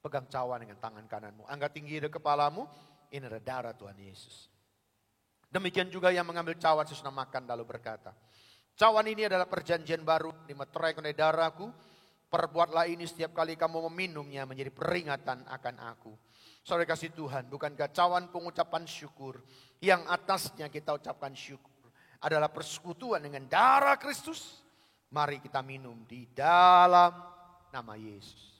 Pegang cawan dengan tangan kananmu. Angkat tinggi dari kepalamu. Ini adalah darah Tuhan Yesus. Demikian juga yang mengambil cawan sesudah makan lalu berkata, cawan ini adalah perjanjian baru dimeteraikan oleh darahku. Perbuatlah ini setiap kali kamu meminumnya menjadi peringatan akan aku. Saudara kasih Tuhan, bukankah cawan pengucapan syukur yang atasnya kita ucapkan syukur adalah persekutuan dengan darah Kristus? Mari kita minum di dalam nama Yesus.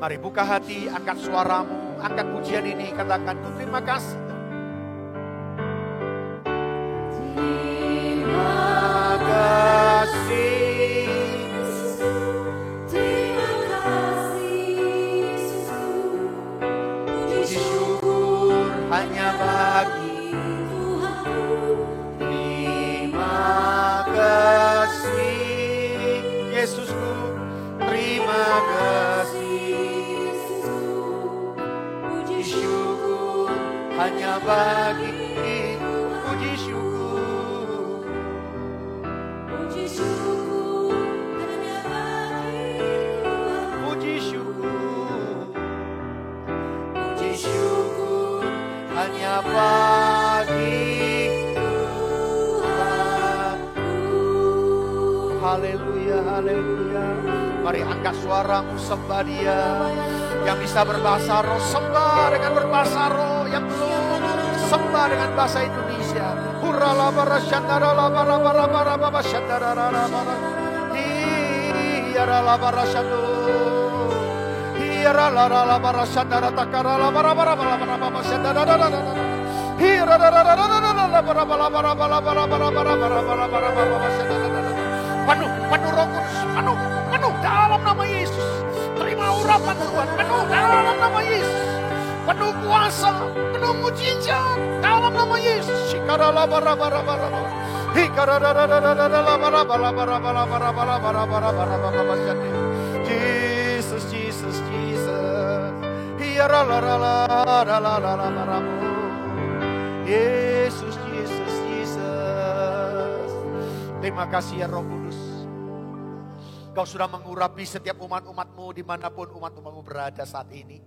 Mari buka hati, angkat suaramu, angkat pujian ini, katakan ku terima kasih. Terima kasih. Hanya bagi Tuhan. Terima kasih Yesusku, terima kasih. Puji syukur hanya bagi puji syukur. Puji syukur hanya bagi Tuhan. Puji syukur. Puji syukur hanya bagi Tuhan. Haleluya, haleluya. Mari angkat suaramu, sembah Dia. Yang bisa berbahasa roh, sembah dengan berbahasa roh. Yang belum, sembah dengan bahasa Indonesia. Hurala barashandara la bara bara bara bara shandara la bara. Hiyara la barashando. Hiyara la barashandara takara la bara bara bara bara shandara la la la. Hiyara la bara bara bara bara bara bara bara shandara la la. Penuh Roh Kudus, penuh dalam nama Yesus. Terima urapan Tuhan, penuh dalam nama Yesus. Penuh kuasa, penuh mujizat dalam nama Yesus. Shikarala bara bara bara. Hikarala bara bara bara bara. Jesus, Jesus, Jesus. Hiarala la la la la bara. Yesus, Jesus, Jesus. Terima kasih ya Roh Kudus. Kau sudah mengurapi setiap umat-umatmu dimanapun umat-umatmu berada saat ini.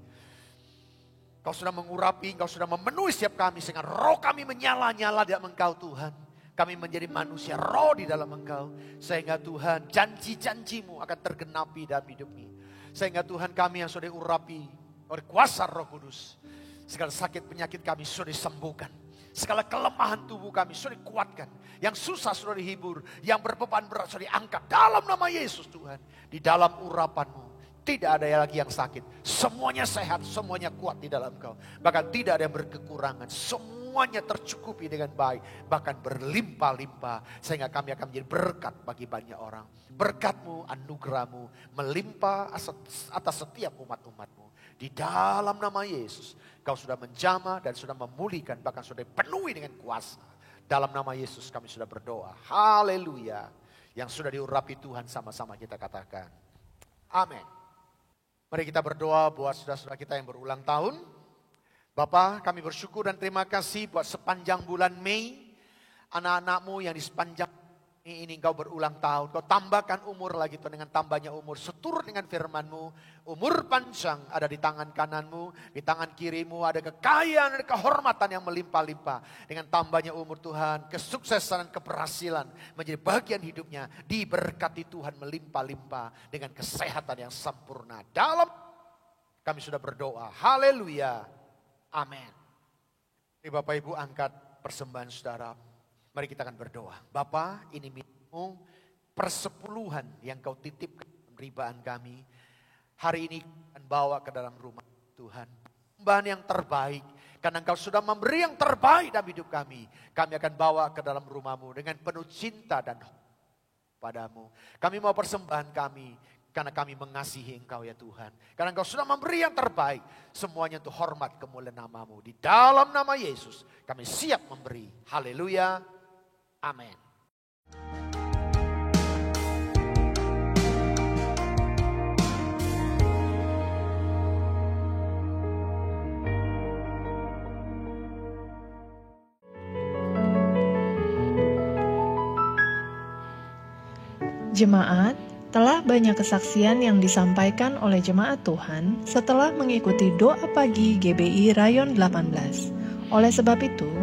Kau sudah mengurapi, Kau sudah memenuhi setiap kami sehingga roh kami menyala-nyala di dalam Engkau Tuhan. Kami menjadi manusia roh di dalam Engkau. Sehingga Tuhan janji-janji-Mu akan tergenapi dalam hidup ini. Sehingga Tuhan kami yang sudah diurapi oleh kuasa Roh Kudus. Segala sakit penyakit kami sudah disembuhkan. Segala kelemahan tubuh kami sudah dikuatkan. Yang susah sudah dihibur. Yang berbeban berat sudah diangkat. Dalam nama Yesus Tuhan. Di dalam urapan-Mu. Tidak ada lagi yang sakit. Semuanya sehat. Semuanya kuat di dalam Kau. Bahkan tidak ada yang berkekurangan. Semuanya tercukupi dengan baik. Bahkan berlimpah-limpah. Sehingga kami akan menjadi berkat bagi banyak orang. Berkat-Mu, anugerah-Mu. Melimpah atas setiap umat-umat-Mu. Di dalam nama Yesus. Kau sudah menjamah dan sudah memulihkan. Bahkan sudah dipenuhi dengan kuasa. Dalam nama Yesus kami sudah berdoa. Haleluya. Yang sudah diurapi Tuhan sama-sama kita katakan. Amin. Mari kita berdoa buat saudara-saudara kita yang berulang tahun. Bapa, kami bersyukur dan terima kasih buat sepanjang bulan Mei. Anak-anak-Mu yang di sepanjang ini Engkau berulang tahun. Kau tambahkan umur lagi Tuhan dengan tambahnya umur. Seturut dengan firman-Mu. Umur panjang ada di tangan kanan-Mu. Di tangan kiri-Mu ada kekayaan dan kehormatan yang melimpah-limpah. Dengan tambahnya umur Tuhan. Kesuksesan dan keberhasilan menjadi bagian hidupnya. Diberkati Tuhan melimpah-limpah. Dengan kesehatan yang sempurna. Dalam kami sudah berdoa. Haleluya. Amin. Bapak Ibu angkat persembahan saudara. Mari kita akan berdoa. Bapa, ini minum persepuluhan yang Kau titipkan peribaan kami. Hari ini akan bawa ke dalam rumah Tuhan. Persembahan yang terbaik. Karena Engkau sudah memberi yang terbaik dalam hidup kami. Kami akan bawa ke dalam rumah-Mu dengan penuh cinta dan padamu. Kami mau persembahan kami. Karena kami mengasihi Engkau ya Tuhan. Karena Engkau sudah memberi yang terbaik. Semuanya untuk hormat kemuliaan nama-Mu. Di dalam nama Yesus kami siap memberi. Haleluya. Amin. Jemaat, telah banyak kesaksian yang disampaikan oleh jemaat Tuhan setelah mengikuti doa pagi GBI Rayon 18. Oleh sebab itu,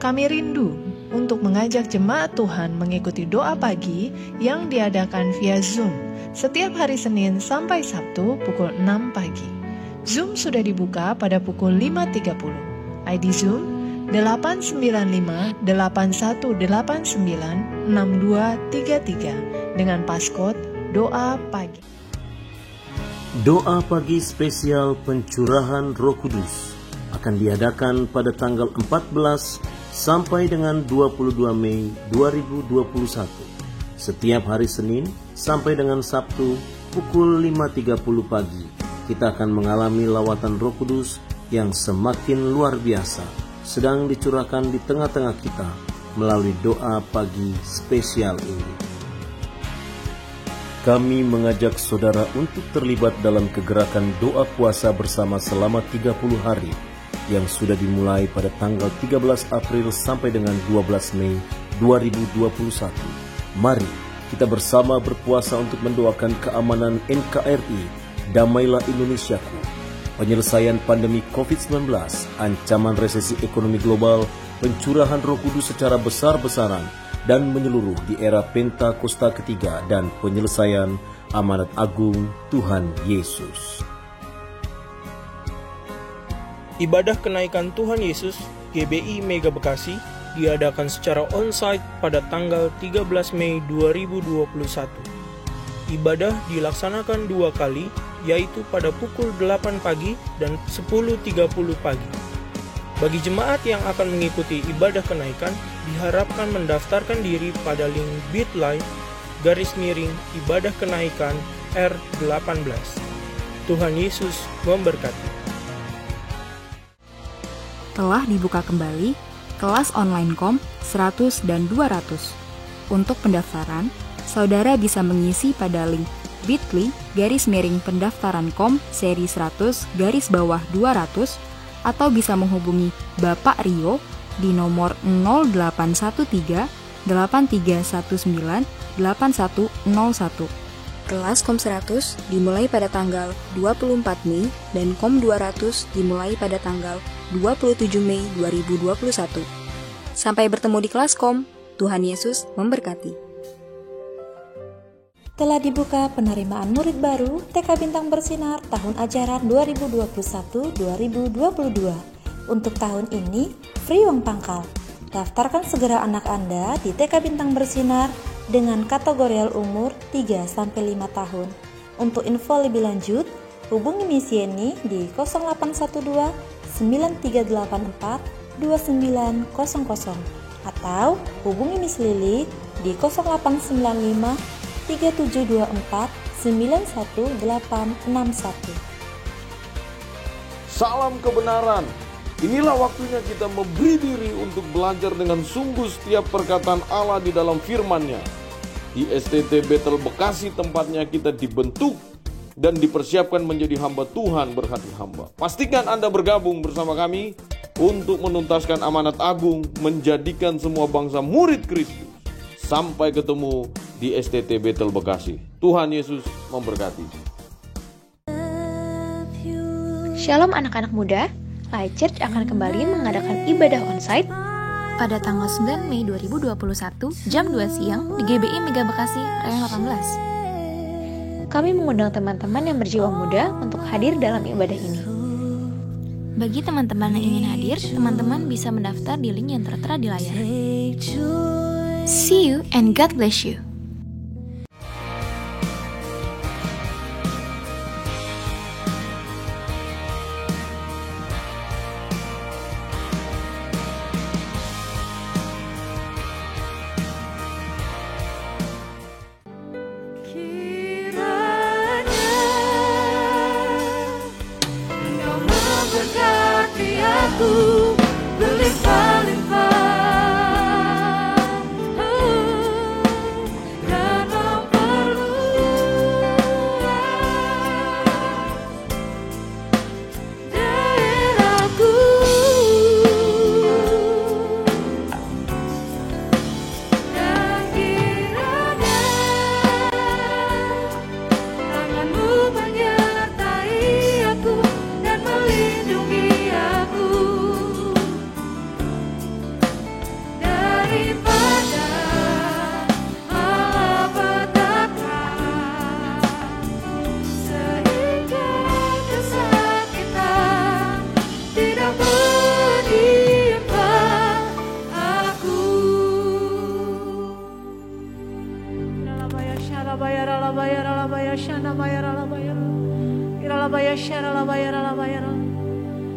kami rindu untuk mengajak jemaat Tuhan mengikuti doa pagi yang diadakan via Zoom setiap hari Senin sampai Sabtu pukul 6 pagi. Zoom sudah dibuka pada pukul 5.30. ID Zoom 895-8189-6233 dengan passcode doa pagi. Doa pagi spesial pencurahan Roh Kudus akan diadakan pada tanggal 14 sampai dengan 22 Mei 2021. Setiap hari Senin sampai dengan Sabtu pukul 5.30 pagi, kita akan mengalami lawatan Roh Kudus yang semakin luar biasa, sedang dicurahkan di tengah-tengah kita melalui doa pagi spesial ini. Kami mengajak saudara untuk terlibat dalam kegerakan doa puasa bersama selama 30 hari yang sudah dimulai pada tanggal 13 April sampai dengan 12 Mei 2021. Mari kita bersama berpuasa untuk mendoakan keamanan NKRI, damailah Indonesiaku, penyelesaian pandemi COVID-19, ancaman resesi ekonomi global, pencurahan Roh Kudus secara besar-besaran dan menyeluruh di era Pentakosta ketiga dan penyelesaian amanat agung Tuhan Yesus. Ibadah kenaikan Tuhan Yesus GBI Mega Bekasi diadakan secara on-site pada tanggal 13 Mei 2021. Ibadah dilaksanakan 2 kali, yaitu pada pukul 8 pagi dan 10.30 pagi. Bagi jemaat yang akan mengikuti ibadah kenaikan, diharapkan mendaftarkan diri pada link bit.ly/ibadah kenaikan R18. Tuhan Yesus memberkati. Telah dibuka kembali kelas online KOM 100 dan 200. Untuk pendaftaran, saudara bisa mengisi pada link bit.ly/pendaftaran KOM seri 100/200 atau bisa menghubungi Bapak Rio di nomor 0813 8319 8101. Kelas KOM 100 dimulai pada tanggal 24 Mei dan KOM 200 dimulai pada tanggal 27 Mei 2021. Sampai bertemu di kelas KOM. Tuhan Yesus memberkati. Telah dibuka penerimaan murid baru TK Bintang Bersinar tahun ajaran 2021-2022. Untuk tahun ini, free uang pangkal. Daftarkan segera anak Anda di TK Bintang Bersinar dengan kategori umur 3-5 tahun. Untuk info lebih lanjut, hubungi Miss Yeni di 0812 9384 2900 atau hubungi Miss Lili di 0895 3724 91861. Salam kebenaran. Inilah waktunya kita memberi diri untuk belajar dengan sungguh setiap perkataan Allah di dalam firman-Nya. Di STT Betel Bekasi tempatnya kita dibentuk dan dipersiapkan menjadi hamba Tuhan berhati hamba. Pastikan Anda bergabung bersama kami untuk menuntaskan amanat agung, menjadikan semua bangsa murid Kristus. Sampai ketemu di STT Betel Bekasi. Tuhan Yesus memberkati. Shalom anak-anak muda, Light Church akan kembali mengadakan ibadah onsite pada tanggal 9 Mei 2021 jam 2 siang di GBI Mega Bekasi, Rayang 18. Kami mengundang teman-teman yang berjiwa muda untuk hadir dalam ibadah ini. Bagi teman-teman yang ingin hadir, teman-teman bisa mendaftar di link yang tertera di layar. See you and God bless you.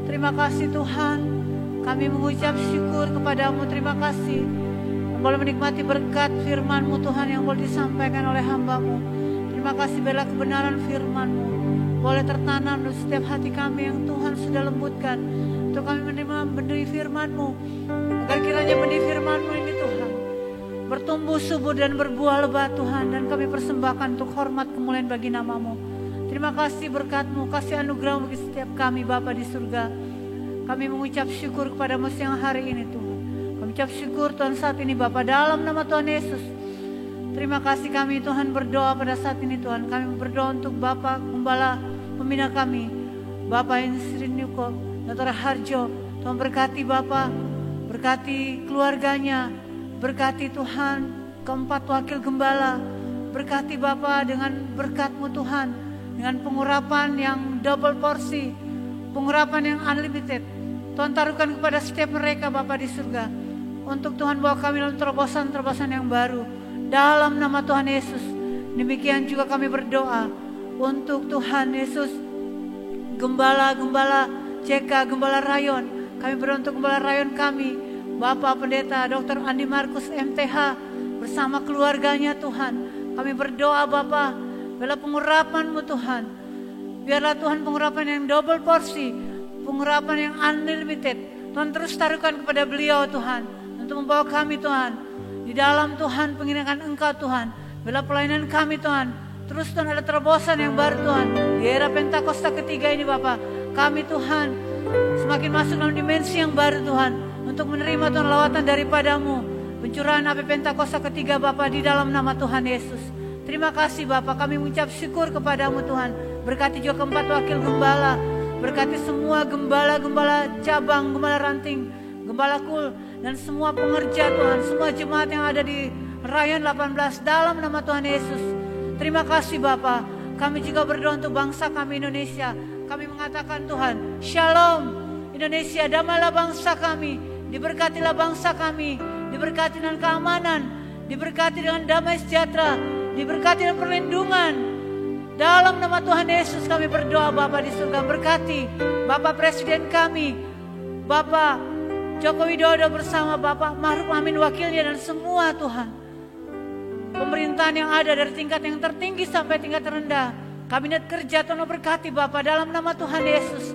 Terima kasih Tuhan, kami mengucap syukur kepadamu, terima kasih boleh menikmati berkat firman-Mu Tuhan yang boleh disampaikan oleh hamba-Mu. Terima kasih bila kebenaran firman-Mu boleh tertanam di setiap hati kami yang Tuhan sudah lembutkan untuk kami menerima benih firman-Mu, agar kiranya benih firman-Mu ini Tuhan bertumbuh subur dan berbuah lebat Tuhan, dan kami persembahkan untuk hormat kemuliaan bagi nama-Mu. Terima kasih berkat-Mu, kasih anugerah bagi setiap kami Bapa di surga. Kami mengucap syukur kepada-Mu siang hari ini Tuhan. Kami ucap syukur Tuhan saat ini Bapa dalam nama Tuhan Yesus. Terima kasih kami Tuhan berdoa pada saat ini Tuhan. Kami berdoa untuk Bapak Gembala Pembina kami, Bapak Insri Nuko, Dr. Harjo. Tuhan berkati Bapak, berkati keluarganya, berkati Tuhan keempat wakil gembala. Berkati Bapak dengan berkat-Mu Tuhan, dengan pengurapan yang double porsi, pengurapan yang unlimited. Tuhan taruhkan kepada setiap mereka Bapak di surga. Untuk Tuhan bawa kami dalam terobosan-terobosan yang baru. Dalam nama Tuhan Yesus. Demikian juga kami berdoa untuk Tuhan Yesus, Gembala CK, Gembala Rayon. Kami berdoa untuk Gembala Rayon kami, Bapak Pendeta Dr. Andi Markus MTH bersama keluarganya Tuhan. Kami berdoa Bapak, biarlah pengurapan-Mu Tuhan. Biarlah Tuhan pengurapan yang double porsi, pengurapan yang unlimited. Tuhan terus taruhkan kepada beliau Tuhan, untuk membawa kami Tuhan di dalam Tuhan penginakan Engkau Tuhan. Bila pelayanan kami Tuhan, terus Tuhan ada terobosan yang baru Tuhan. Di era Pentakosta ketiga ini Bapak, kami Tuhan semakin masuk dalam dimensi yang baru Tuhan, untuk menerima Tuhan lawatan daripada-Mu, pencurahan api Pentakosta ketiga Bapak di dalam nama Tuhan Yesus. Terima kasih Bapak, kami mengucap syukur kepada-Mu Tuhan. Berkati juga keempat wakil gembala, berkati semua gembala-gembala cabang, gembala ranting, gembala kul, dan semua pengerja Tuhan, semua jemaat yang ada di Rayon 18 dalam nama Tuhan Yesus. Terima kasih Bapa. Kami juga berdoa untuk bangsa kami Indonesia. Kami mengatakan Tuhan, Shalom Indonesia, damailah bangsa kami, diberkatilah bangsa kami, diberkati dengan keamanan, diberkati dengan damai sejahtera, diberkati dengan perlindungan. Dalam nama Tuhan Yesus kami berdoa Bapa di surga, berkati Bapak Presiden kami, Bapak Joko Widodo bersama Bapak Ma'ruf Amin wakilnya, dan semua Tuhan pemerintahan yang ada dari tingkat yang tertinggi sampai tingkat terendah. Kabinet kerja Tuhan berkati Bapak dalam nama Tuhan Yesus.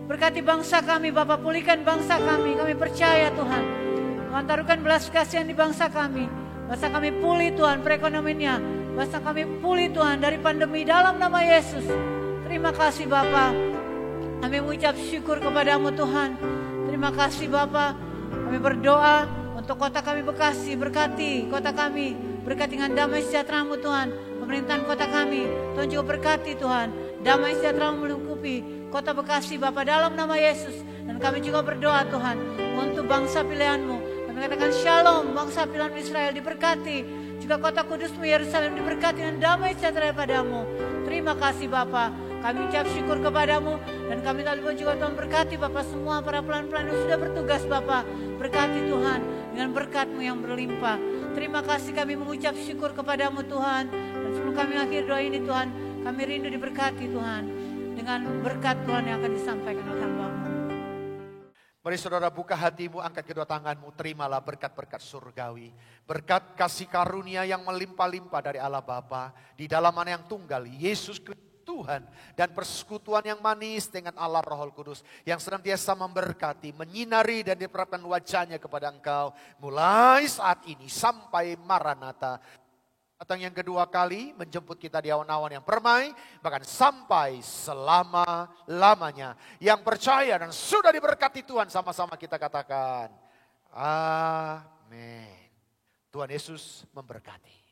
Berkati bangsa kami Bapak, pulihkan bangsa kami. Kami percaya Tuhan, Tuhan taruhkan belas kasihan di bangsa kami. Bangsa kami pulih Tuhan perekonomiannya, bangsa kami pulih Tuhan dari pandemi dalam nama Yesus. Terima kasih Bapak. Kami mengucap syukur kepada-Mu Tuhan. Terima kasih Bapak. Kami berdoa untuk kota kami Bekasi, berkati kota kami, berkati dengan damai sejahtera-Mu Tuhan. Pemerintahan kota kami, Tuhan juga berkati Tuhan, damai sejahtera-Mu melingkupi kota Bekasi Bapak dalam nama Yesus. Dan kami juga berdoa Tuhan untuk bangsa pilihan-Mu. Kami katakan Shalom, bangsa pilihan Israel diberkati, juga kota Kudus-Mu Yerusalem diberkati dengan damai sejahtera padamu. Terima kasih Bapak. Kami ucap syukur kepadamu, dan kami tahu juga Tuhan berkati Bapak semua para pelan-pelan yang sudah bertugas Bapak. Berkati Tuhan dengan berkat-Mu yang berlimpah. Terima kasih, kami mengucap syukur kepadamu Tuhan. Dan sebelum kami akhir doa ini Tuhan, kami rindu diberkati Tuhan dengan berkat Tuhan yang akan disampaikan oleh hamba-Mu. Mari saudara buka hatimu, angkat kedua tanganmu, terimalah berkat-berkat surgawi. Berkat kasih karunia yang melimpah-limpah dari Allah Bapa di dalam Anak yang tunggal, Yesus Kristus Tuhan, dan persekutuan yang manis dengan Allah Roh Kudus yang senantiasa memberkati, menyinari dan diperapkan wajahnya kepada engkau mulai saat ini sampai Maranatha. Datang yang kedua kali menjemput kita di awan-awan yang permai, bahkan sampai selama-lamanya. Yang percaya dan sudah diberkati Tuhan, sama-sama kita katakan amin. Tuhan Yesus memberkati.